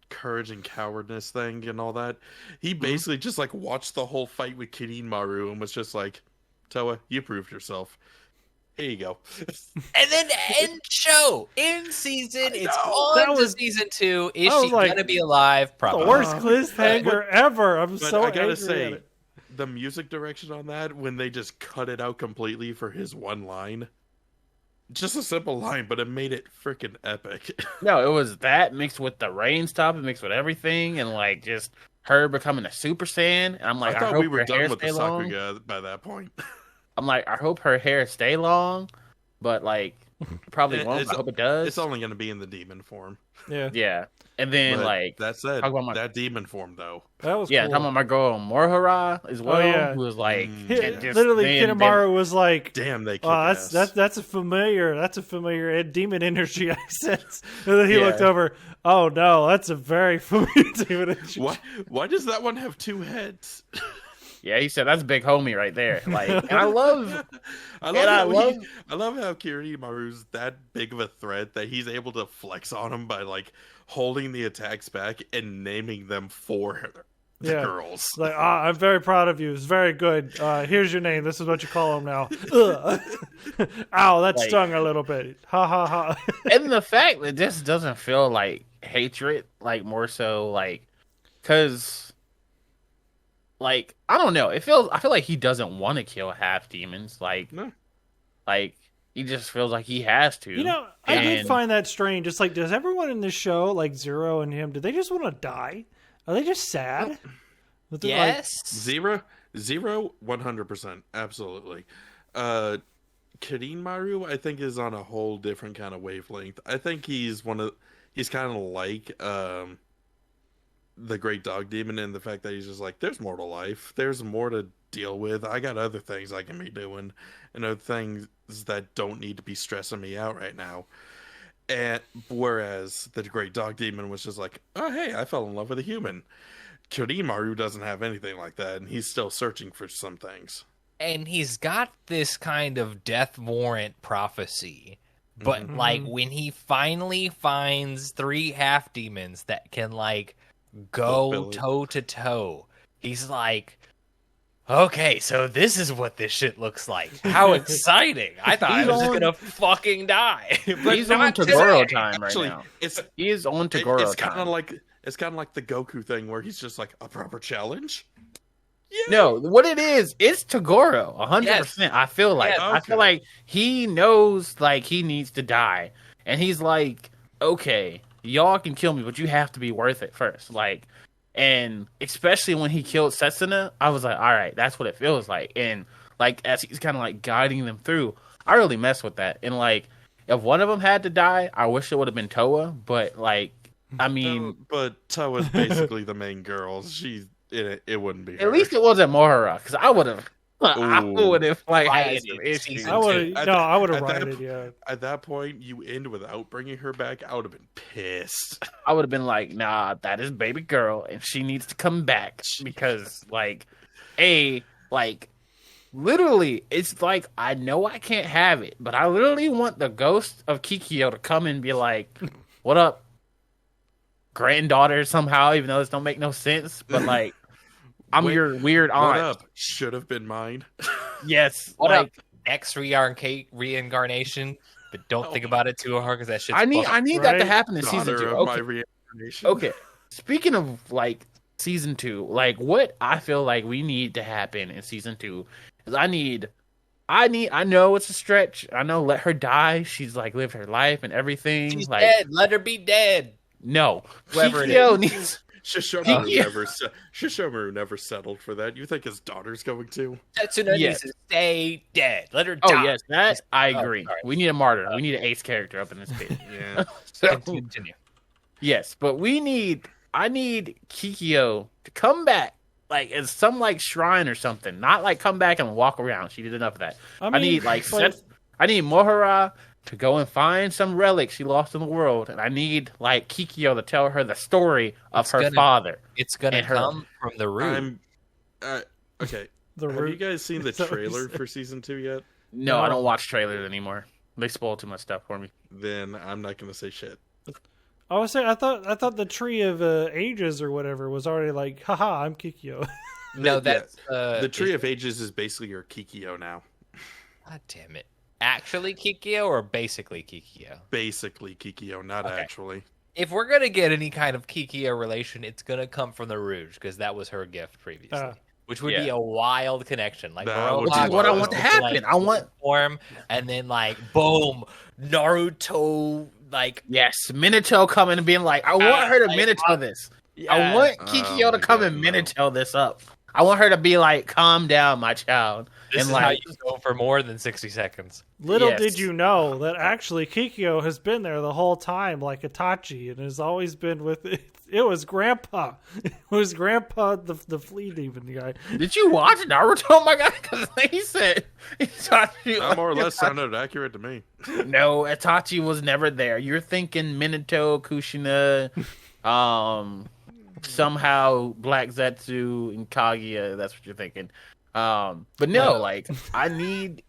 courage and cowardness thing and all that? He basically just watched the whole fight with Kirin Maru and was just like, Toa, you proved yourself. Here you go. And then end show in season. It's know. That on to was- season 2. Is I was she like, gonna be alive? the Probably. worst But- cliffhanger ever. I'm But so I gotta angry say, at it. the music direction on that, when they just cut it out completely for his one line, just a simple line, but it made it freaking epic. No, it was that mixed with the rain stopping, mixed with everything, and just her becoming a Super Saiyan. And I'm like, I I thought hope we were her hair done with stay the long. Sakuga by that point. I'm like, I hope her hair stay long, but probably won't. I hope it does. It's only going to be in the demon form. Yeah, Yeah, and then But that said, talk about my- that demon form though. that was yeah, cool. talking about my girl Morihara as well, yeah. who was like, Mm. and just Literally, then- Kinemaru was like, Damn, they kick "Oh, ass. that's a familiar demon energy I sense." And then he Yeah. looked over. Oh no, that's a very familiar demon energy. Why does that one have 2 heads? Yeah, he said that's a big homie right there. And I love, I And I love, love- I love how Kirimaru's that big of a threat that he's able to flex on him by holding the attacks back and naming them for the Yeah. girls. Like, I'm very proud of you. It's very good. Here's your name. This is what you call him now. Ugh. Ow, that Like- stung a little bit. Ha ha ha. and the fact that this doesn't feel like hatred, more so because. I don't know. I feel like he doesn't want to kill half demons. No. He just feels like he has to. You know, I did And- find that strange. It's like, does everyone in this show, like Zero and him, do they just want to die? Are they just sad? That they're like- Yes. Zero, 100%, absolutely. Kirin Maru, I think, is on a whole different kind of wavelength. I think he's kind of like the Great Dog Demon in the fact that he's just like, there's more to life. There's more to deal with. I got other things I can be doing, and other things that don't need to be stressing me out right now. And whereas the Great Dog Demon was just like, oh hey, I fell in love with a human. Kirimaru doesn't have anything like that, and he's still searching for some things. And he's got this kind of death warrant prophecy. But when he finally finds 3 half demons that can go Fulfill it. toe to toe, he's like, okay, so this is what this shit looks like. How exciting. I thought I He's was just on- gonna fucking die. But he's on not Togoro today. time right Actually, now. it's He is on Togoro it's kind time. of like the Goku thing where he's just like, a proper challenge. No, what it is, it's Togoro, 100%. I feel like Yes. I feel Okay. like he knows he needs to die, and he's like, okay, y'all can kill me, but you have to be worth it first. And especially when he killed Setsuna, I was like, all right, that's what it feels like. And as he's kind of guiding them through, I really mess with that. And if one of them had to die, I wish it would have been Toa, but I mean. But Toa's basically the main girl. It wouldn't be her. At least it wasn't Mohara, because I would have, had Rioted some issues. season I would At have. No, I would have at that- rioted. Yeah. At that point, you end without bringing her back. I would have been pissed. I would have been like, nah, that is baby girl, and she needs to come back because, literally, it's I know I can't have it, but I literally want the ghost of Kikyo to come and be like, "What up, granddaughter?" Somehow, even though this don't make no sense, but I'm Wait, your weird aunt. What up? Should have been mine. Yes, What up? X reincarnation. but don't think about it too hard because that shit's I need that to right? happen in season Daughter 2. of my Okay. reincarnation. Okay. Speaking of like season 2, like what I feel like we need to happen in season 2 is I know it's a stretch. I know let her die. She's like lived her life and everything. She's like dead. Let her be dead. no. Whoever it Kikyo is. needs Shishomaru never settled for that. You think his daughter's going to? Setsuna Yes. needs to stay dead. Let her Oh die. yes, that I agree. sorry. We need a martyr. We need an ace character up in this pit. Yeah. So, Continue. yes, but I need Kikyo to come back like as some like shrine or something. Not like come back and walk around. She did enough of that. I need like I need Mohara to go and find some relic she lost in the world, and I need like Kikyo to tell her the story of her father. It's gonna And her- come from the root. I'm okay. The Have you root. guys seen the Is that what you trailer said? for season 2 yet? No, I No. don't watch trailers anymore. They spoil too much stuff for me. Then I'm not going to say shit. I was saying, I thought the tree of ages or whatever was already like, haha, I'm Kikyo. No, Yeah, that's the Tree of Ages is basically your Kikyo now. God damn it! Actually, Kikyo or basically Kikyo? Basically Kikyo, not Okay. actually. If we're gonna get any kind of Kikyo relation, it's gonna come from the Rouge because that was her gift previously, which would be Yeah. a wild connection. Like That would Which be is what I wild. want to happen. I want form, and then like boom, Naruto. Like yes, Minato coming and being like, I want her to like, Minato this. I yeah. want Kikyo to my come God, and no. Minato this up. I want her to be like, calm down, my child. This and is how like, you go for more than 60 seconds. Little Yes. did you know that actually Kikyo has been there the whole time, like Itachi, and has always been with it. It was Grandpa. It was Grandpa, the flea demon guy. did you watch Naruto? Oh my god, because he said Itachi. That more or less sounded accurate to me. No, Itachi was never there. You're thinking Minato, Kushina, somehow Black Zetsu and Kaguya. That's what you're thinking. But no, like I need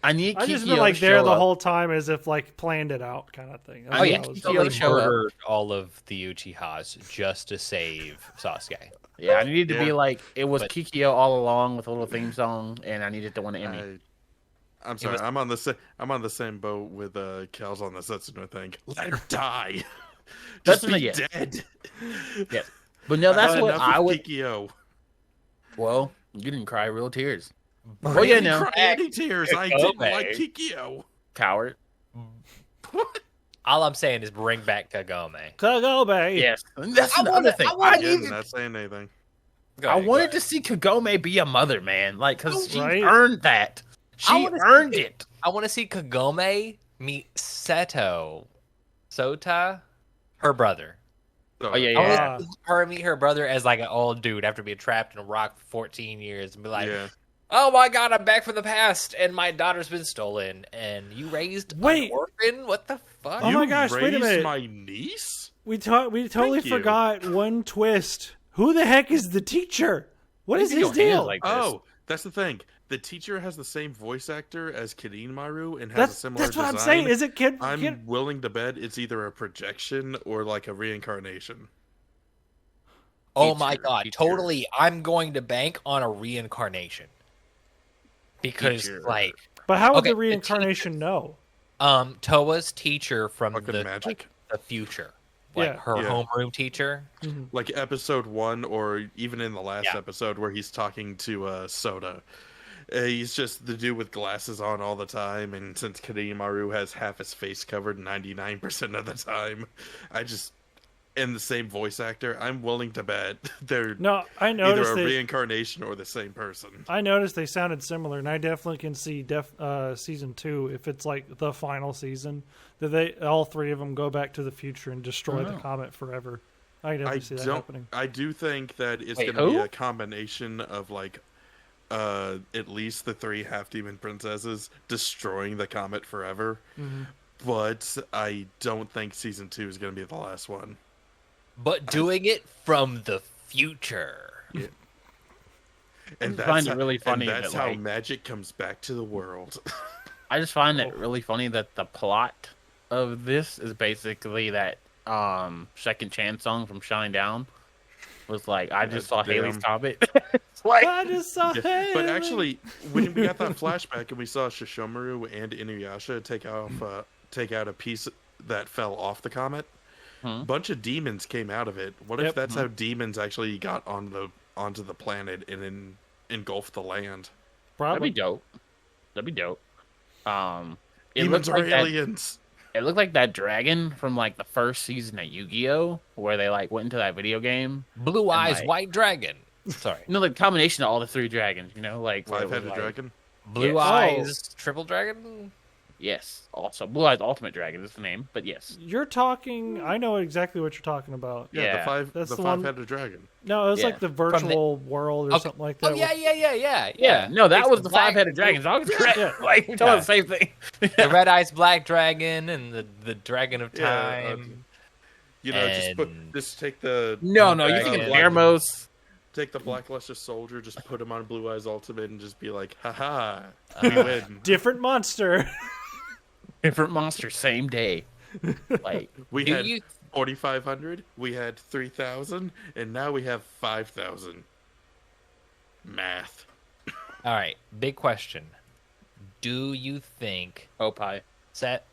I Kikyo just been like to there show the up. whole time as if like planned it out kind of thing. That's Oh, what yeah, I was Kikyo thinking. to They show up. murdered all of the Uchihas just to save Sasuke. Yeah, I needed to be Yeah. like it was But- Kikyo all along with a little theme song, and I needed to win an Emmy. I'm sorry. was- I'm on the same boat with Kelz on the Setsuna thing. Let her die. Just Setsuna, be yeah. dead. Yeah. But no, that's I've had what enough I of would. Kikyo. Well, you didn't cry real tears, Bring Oh, yeah, I didn't no. cry any tears. I didn't Kagome. like Kikyo. coward. All I'm saying is bring back Kagome. Kagome. Yes, and that's I the wanna- other thing. I wanna- I Again, needed. not saying anything. Go I ahead, go wanted ahead. to see Kagome be a mother, man. Like, because she Right? earned that. She wanna see earned it. it. I want to see Kagome meet Sota, her brother. Oh yeah, I yeah. want to see her meet her brother as like an old dude after being trapped in a rock for 14 years and be like, Yeah. oh my god, I'm back from the past and my daughter's been stolen and you raised Wait. an orphan? What the fuck? Oh my gosh, wait a raised minute. my niece? We totally Thank you. forgot one twist. Who the heck is the teacher? What is Why do you his do your hands deal? like this? Oh, that's the thing. The teacher has the same voice actor as Kirinmaru and has a that's similar that's what design. I'm saying. Is it kid? I'm willing to bet it's either a projection or like a reincarnation. Oh my Teacher, god, teacher. totally. I'm going to bank on a reincarnation. Because Teacher. like But how would Okay, the the reincarnation know? Toa's teacher from Fucking the magic. like, the future. Like Yeah. her Yeah. homeroom teacher. Like episode 1 or even in the last Yeah. episode where he's talking to Soda. He's just the dude with glasses on all the time, and since Kirinmaru has half his face covered 99% of the time, and the same voice actor, I'm willing to bet they're No, I either noticed a they. reincarnation or the same person. I noticed they sounded similar, and I definitely can see season 2 if it's like the final season that they all three of them go back to the future and destroy the comet forever. I can I definitely see that don't. happening. I do think that it's Wait, going to be who? a combination of like, at least the 3 half demon princesses destroying the comet forever. Mm-hmm. But I don't think season 2 is going to be the last one. But doing it from the future. And just find it how- really funny And that's that, how like- magic comes back to the world. I just find it really funny that the plot of this is basically that second chance song from Shine Down was like I just saw Damn. Haley's Comet. It's like I just saw Yeah, but Haley. actually, when we got that flashback and we saw Shishomaru and Inuyasha take out a piece that fell off the comet, Hmm. bunch of demons came out of it. What Yep. if that's how demons actually got onto the planet and engulfed the land? That'd Probably. be dope. That'd be dope. It Demons looks are like that. aliens. It looked like that dragon from like the first season of Yu-Gi-Oh, where they like went into that video game. Blue eyes, like- white dragon. Sorry. You know, like combination of all the three dragons. You know, like where it was, Five-headed like- dragon. Blue Yes. eyes, triple dragon. Yes, also Blue Eyes Ultimate Dragon is the name, but yes, You're talking. I know exactly what you're talking about. Yeah, Yeah. That's the the one- five-headed dragon. No, it was Yeah. like the virtual world or Okay. something like that. Oh yeah. yeah. No, that It's was the black- five-headed dragons. I was correct. Yeah. Like we're talking about the same thing. The red eyes black dragon and the dragon of Yeah, time. Just take the No, you're Dragon. thinking Hermos. take the blackluster soldier, just put him on Blue Eyes Ultimate, and just be like, haha, Uh, we win. Different monster. Different monster, same day. Like We Do had you 4,500, we had 3,000, and now we have 5,000. Math. All right, big question. Do you think Opie. Set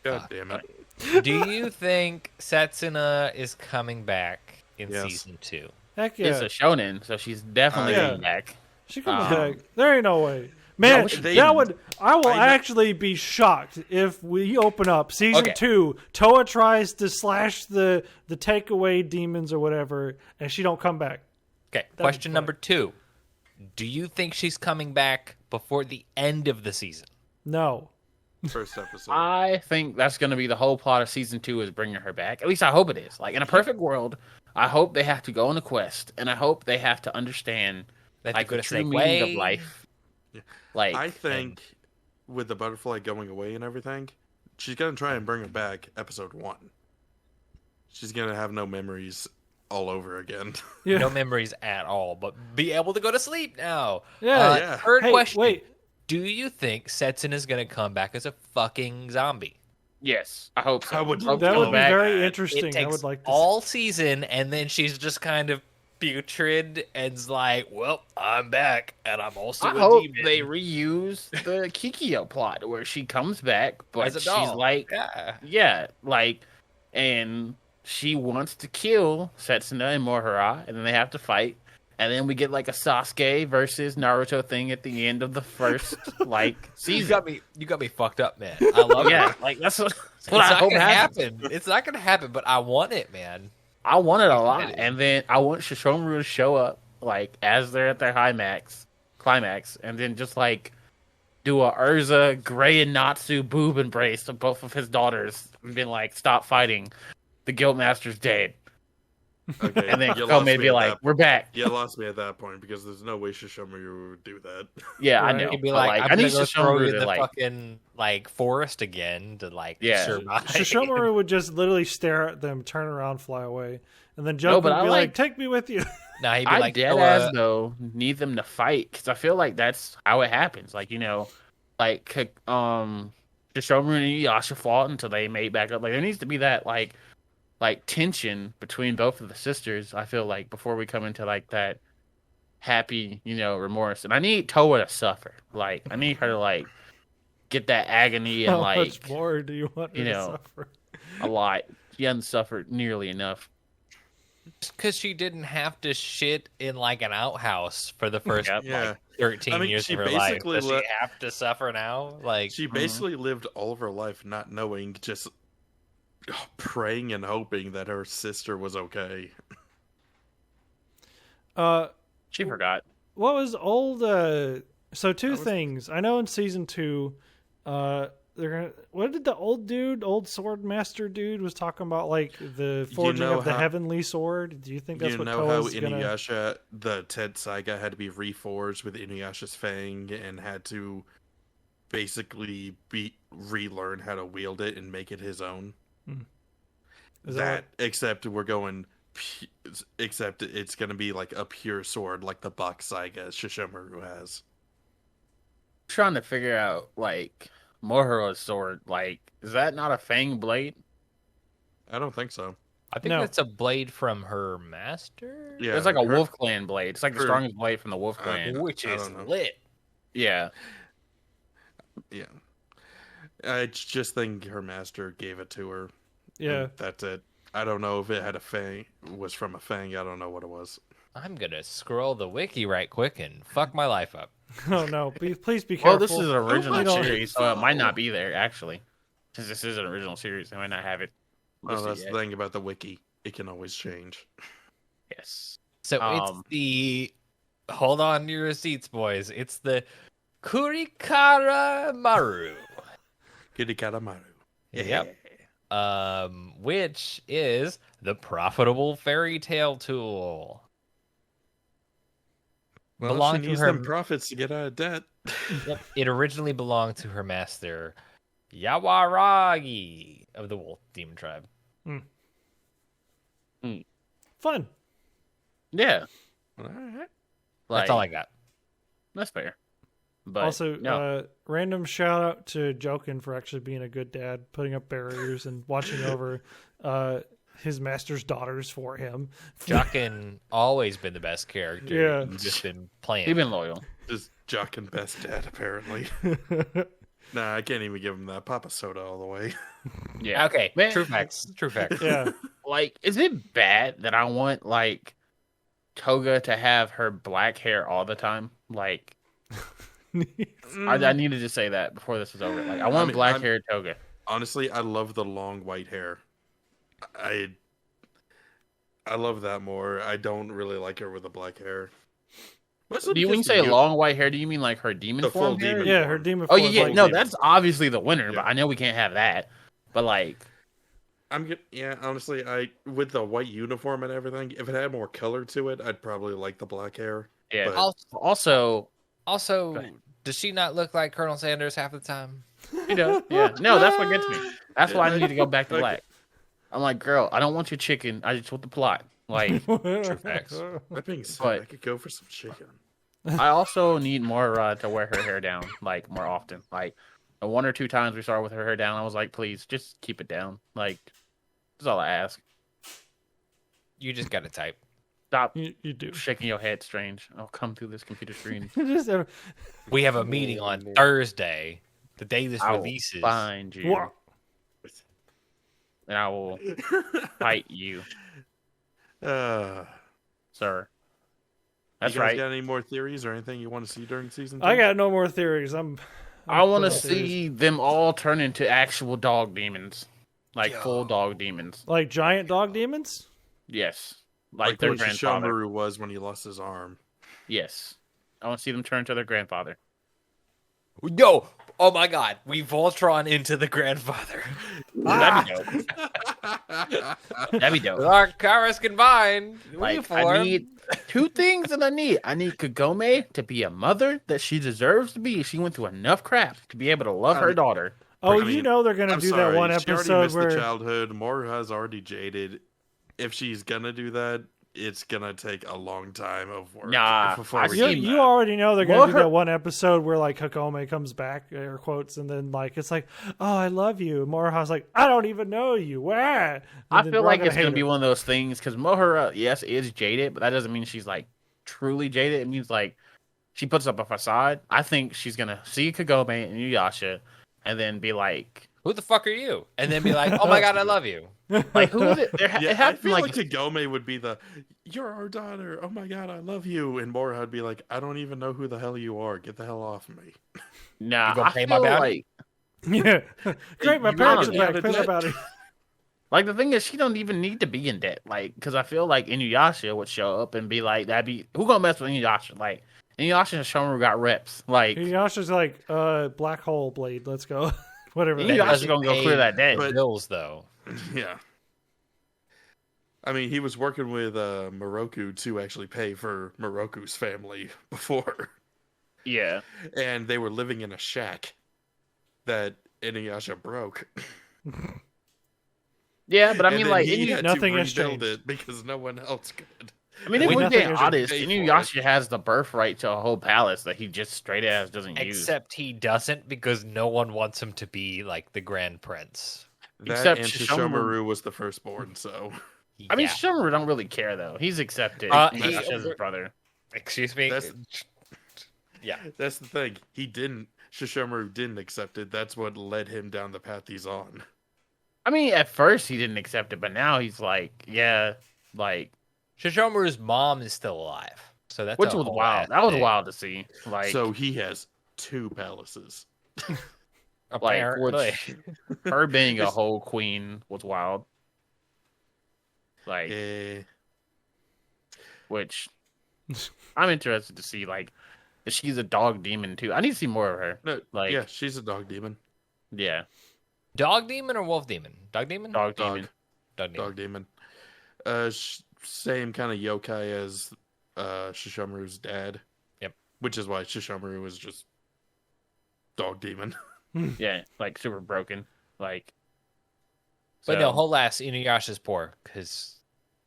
God damn it. do you think Setsuna is coming back in Yes. season 2? Heck It's yeah. a shonen, so she's definitely Yeah. coming back. She comes Um, back. There ain't no way. Man, No, they- that would. I will I know- actually be shocked if we open up season Okay. 2. Toa tries to slash the takeaway demons or whatever, and she don't come back. Okay, be question fun. number 2. Do you think she's coming back before the end of the season? No. First episode. I think that's going to be the whole plot of season 2 is bringing her back. At least I hope it is. Like in a perfect world, I hope they have to go on a quest, and I hope they have to understand That's like a good the true meaning of segue. life. Yeah. Like I think with the butterfly going away and everything, she's gonna try and bring it back episode 1. She's gonna have no memories all over again. Yeah. No memories at all, but be able to go to sleep now. Yeah. Yeah. Third Hey, question. wait. Do you think Setsun is going to come back as a fucking zombie? yes, I hope so. I would Hope That so. would be Back. very It interesting. takes I would like to. all season, and then she's just kind of putrid and's like, well, I'm back, and I'm also I a hope demon. they reuse the Kikyo plot where she comes back, but as a she's doll. like, yeah. like, and she wants to kill Setsuna and Mohara, and then they have to fight. And then we get like a Sasuke versus Naruto thing at the end of the first like You season. got me fucked up, man. I love Yeah, it. like that's what It's I not hope gonna happens. happen. It's not gonna happen, but I want it, man. I want it a lot, Excited. and then I want Shishomaru to show up like as they're at their climax, and then just like do a Urza, Grey, and Natsu boob embrace of both of his daughters, and been like, "Stop fighting, the Guildmaster's dead," Okay, and then you Kome lost would me be at like, that- "We're back." You lost me at that point because there's no way Shishomaru would do that. Yeah, I Right. know. He'd be but, like, I'm I need gonna go throw you Shishomaru in to the like, fucking like forest again to like Yeah. survive. Shishomaru would just literally stare at them, turn around, fly away, and then No, Joker but would I be like, like- "Take me with you." Nah, he'd be I like, dead "Oh, ass though need them to fight because I feel like that's how it happens. Like like Shishomaru and Inuyasha fought until they made back up. Like there needs to be that like tension between both of the sisters. I feel like before we come into like that happy remorse, and I need Toa to suffer. Like I need her to like get that agony and How like much more do you want her you to know, suffer? a lot. She hasn't suffered nearly enough. because she didn't have to shit in like an outhouse for the first Yep. Yeah. like 13 I mean, years she of her life. basically Does she let- have to suffer now? Like, She basically lived all of her life not knowing, just praying and hoping that her sister was okay. She forgot. What was old? So two was- things. I know in season 2, they're gonna. What did the old sword master dude was talking about? Like the forging know of the how- heavily sword. Do you think that's You what know how Toa's gonna? Inuyasha, the Ted Saiga, had to be reforged with Inuyasha's fang and had to basically relearn how to wield it and make it his own. Is That, except we're going, except it's going to be like a pure sword, like the Bak Saiga Shishomaru has. Trying to figure out like Mohoro's sword. Like, is that not a fang blade? I don't think so. I think No. that's a blade from her master. Yeah, It's like a her- Wolf Clan blade. It's like the her- strongest blade from the Wolf Clan. which I is don't know. lit. Yeah. Yeah. I just think her master gave it to her. Yeah. And that's it. I don't know if it had a fang, was from a fang. I don't know what it was. I'm gonna scroll the wiki right quick and fuck my life up. Oh no! Please be careful. Well, this is an original You don't- series, so it might not be there actually. Since this is an original series, they might not have it. Well, listed that's yet. the thing about the wiki. It can always change. Yes. So it's the hold on to your seats, boys. It's the Kurikara Maru. Kirikatamaru. Yep. Which is the profitable fairy tale tool. Well, Belonged she to needs her- them profits to get out of debt. Yep. It originally belonged to her master, Yawaragi of the Wolf Demon Tribe. Fun. Yeah. All right. That's all I got. That's fair. But Also, no. random shout out to Jokin for actually being a good dad, putting up barriers and watching over his master's daughters for him. Jockin always been the best character. Yeah. You've just been playing. He's been loyal. Just Jock and best dad, apparently. Nah, I can't even give him that Papa Soda all the way. Yeah. Okay, Man. true facts. True facts. Yeah. Like, is it bad that I want like Toga to have her black hair all the time? Like, I needed to say that before this is over. Like, I want black hair Toga. Honestly, I love the long white hair. I love that more. I don't really like her with the black hair. When you say long white hair, do you mean like her demon The form full hair? demon. Yeah, her demon. Oh form, yeah, like- no, demon. that's obviously the winner. Yeah. But I know we can't have that. But like, Yeah, honestly, with the white uniform and everything, if it had more color to it, I'd probably like the black hair. yeah. But- Also, Also, Go ahead. does she not look like Colonel Sanders half the time? you know, yeah. No, that's what gets me. That's why I need to go back to Okay. black. I'm like, girl, I don't want your chicken. I just want the plot. Like, facts. That being said, But- I could go for some chicken. I also need more to wear her hair down, like more often. Like, the one or two times we saw her with her hair down, I was like, please, just keep it down. Like, that's all I ask. You just gotta type. Stop You do. shaking your head, strange. I'll come through this computer screen. Just, We have a meeting on Thursday, the day this I will releases. find you, Wha- and I will fight you, Uh, sir. you That's guys right. got any more theories or anything you want to see during season 2? I got no more theories. I want to putting theories. see them all turn into actual dog demons, like full dog demons. like giant dog demons. Yes, like like their what grandfather. Shishomaru was when he lost his arm. Yes, I want to see them turn to their grandfather. Yo! Oh my god, we Voltron into the grandfather. That'd be dope. That'd be dope. Our Karas combined. We Like, form. I need two things that I need. I need Kagome to be a mother that she deserves to be. She went through enough crap to be able to love her daughter. Oh, I mean, you know they're gonna I'm do sorry, that one she already episode missed the where childhood. Moruha's already jaded. If she's gonna do that, it's gonna take a long time of work. Nah, before I we you, see get you that. already know they're gonna do More- that one episode where like Hakome comes back, air quotes, and then like it's like, oh, I love you. Moroha's like, I don't even know you. Wah! And I then feel we're all like it's hate gonna be her. one of those things because Mohura, yes, is jaded, but that doesn't mean she's like truly jaded. It means like she puts up a facade. I think she's gonna see Kagome and Inuyasha, and then be like, Who the fuck are you? And then be like, oh my god, I love you. like who is it? There, Yeah, it I happened feel like, like Kagome would be you're our daughter. Oh my god, I love you. And Moruha would be like, I don't even know who the hell you are. Get the hell off me. nah. You gonna I pay my feel bounty? like Yeah, great. My You parents are know, back. yeah, Pay my that- bounty. Like the thing is, she don't even need to be in debt. Like, because I feel like Inuyasha would show up and be like, "That'd be who gonna mess with Inuyasha?" Like Inuyasha and Shomaru got reps. Like Yasha's like, black hole blade. Let's go. Whatever. Inuyasha that is. doesn't gonna go pay clear that debt. But- bills though. Yeah. I mean, he was working with Moroku to actually pay for Moroku's family before. Yeah, And they were living in a shack that Inuyasha broke. yeah, but I And mean, then like, he had nothing to has rebuild changed. it because no one else could. I mean, if We we're nothing being has honest, paid for Inuyasha has the birthright to a whole palace that he just straight ass doesn't use. Except he doesn't because no one wants him to be like the grand prince. That Except and Shishomaru- Shishomaru was the firstborn, so I mean, Yeah. Shomaru don't really care though. He's accepted. He- Inuyasha's his brother. Excuse me. That's- Yeah. that's the thing. He didn't. Shishomaru didn't accept it. That's what led him down the path he's on. I mean, at first he didn't accept it, but now he's like, yeah, like, Shishomaru's mom is still alive, so that's which a was whole wild. ass That was thing. wild to see. Like, So he has 2 palaces. Apparently. which her being a whole queen was wild. Like, Eh, which I'm interested to see. Like, if she's a dog demon too. I need to see more of her. no, Like, yeah, she's a dog demon. yeah, Dog demon or wolf demon? Dog demon? dog Dog. demon. Dog demon. Dog demon. Same kind of yokai as Shishomaru's dad. Yep. Which is why Shishomaru is just dog demon. Yeah, like super broken. Like, But so- no, whole ass Inuyasha's poor because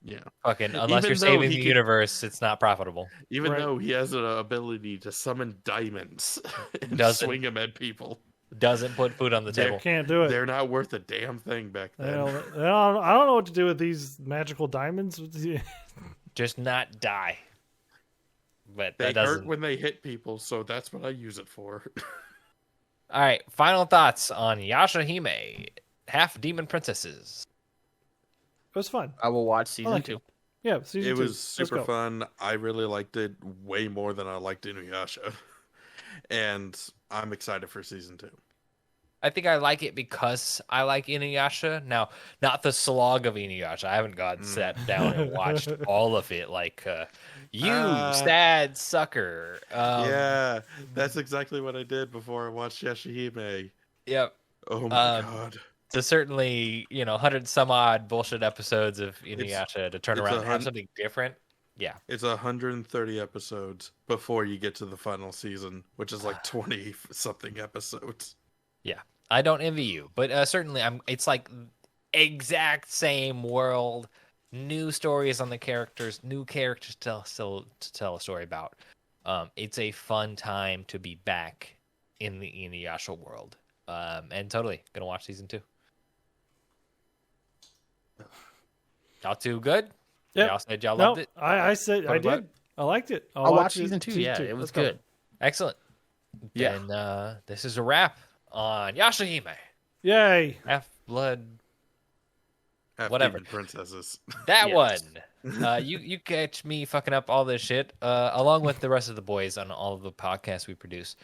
Yeah. fucking unless Even you're though saving he the could- universe, it's not profitable. Even Right. though he has an ability to summon diamonds and Doesn't. swing them at people, Doesn't put food on the They're- table. Can't do it. they're not worth a damn thing back I then. don't know what to do with these magical diamonds. Just not die. But They that doesn't. hurt when they hit people, so that's what I use it for. All right, final thoughts on Yashahime, half demon princesses. It was fun. I will watch season like 2. Yeah, season It 2. was Let's super go. fun. I really liked it way more than I liked Inuyasha. And I'm excited for season 2. I think I like it because I like Inuyasha. Now, not the slog of Inuyasha. I haven't gotten sat down and watched all of it. Like, you sad sucker. Yeah, that's exactly what I did before I watched Yashahime. Yep. Oh my Um, god. So certainly, 100 some odd bullshit episodes of Inuyasha to turn it's around a and have hun- something different. Yeah. It's 130 episodes before you get to the final season, which is like 20 something episodes. I don't envy you, but certainly it's like exact same world, new stories on the characters, new characters to tell a story about. It's a fun time to be back in the Inuyasha world. And totally gonna watch season 2. Y'all too good? Yep. Y'all said y'all No, loved it? I said I What? did. I liked it. I'll watch it- season 2. Yeah, it was Let's go. good. Excellent. Yeah. And this is a wrap on Yashahime. Yay! Half-Blood. Half Whatever. demon princesses. That Yes. one. You catch me fucking up all this shit, along with the rest of the boys on all of the podcasts we produce.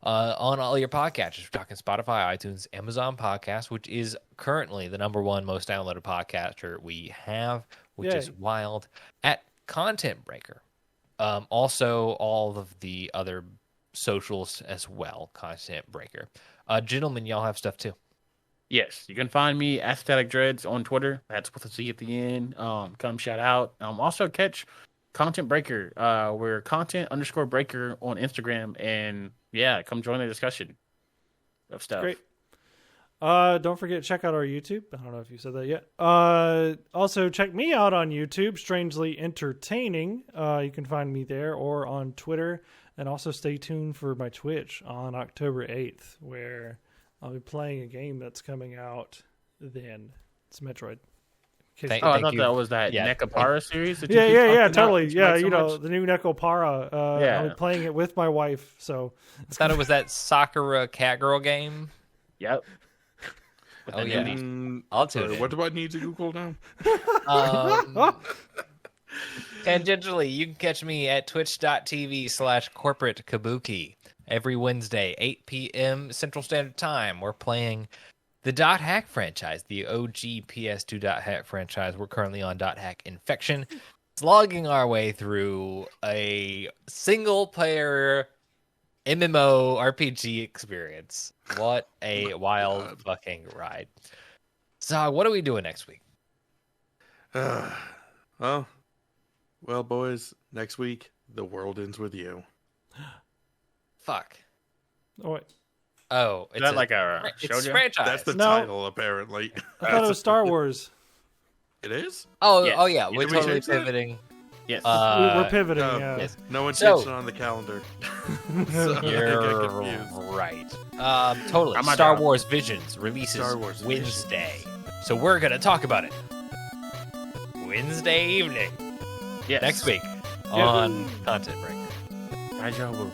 On all your podcatchers. We're talking Spotify, iTunes, Amazon Podcast, which is currently the #1 most downloaded podcaster we have, which is Yay. wild. At Content Breaker. Also, all of the other socials as well, Content Breaker. Gentlemen, y'all have stuff too. Yes, you can find me at Static Dreads on Twitter. That's with a Z at the end. Come shout out. Also catch Content Breaker. We're content_breaker on Instagram, and yeah, come join the discussion of stuff. Great. Don't forget, check out our YouTube. I don't know if you said that yet. Also, check me out on YouTube, Strangely Entertaining. You can find me there or on Twitter. And also stay tuned for my Twitch on October 8th, where I'll be playing a game that's coming out then. It's Metroid. Thank- Oh, I Thank thought you. that was that Yeah. Nekapara series. That you Yeah, keep yeah, talking yeah, about totally. that you Yeah, like so much? the new Nekopara. Yeah. I'll be playing it with my wife, so I thought it was that Sakura cat girl game. Yep. With Oh, the yeah. nudie. I'll tune in. What do I need to Google now? Tangentially, you can catch me at twitch.tv/corporate kabuki every Wednesday, 8 p.m. Central Standard Time. We're playing the Dot Hack franchise, the OG PS2 Dot Hack franchise. We're currently on Dot Hack Infection, slogging our way through a single player MMO RPG experience. What a wild God. fucking ride. So, what are we doing next week? Well, boys, next week, The World Ends With You. Fuck. oh wait, Oh, Is it's that like a it's a shoujo? franchise. That's the No. title, apparently. I thought it was Star Wars. It is? Oh, Yes. oh yeah, Did we're we totally change that? pivoting. Yes. We're pivoting. no, Yeah. yes. No one So- changed it on the calendar. So I You're get confused. right. Totally. I'm not Star down. Wars Visions releases Star Wars Wednesday, so we're gonna talk about it Wednesday evening yes. next week on Content Breaker. Raja Wu.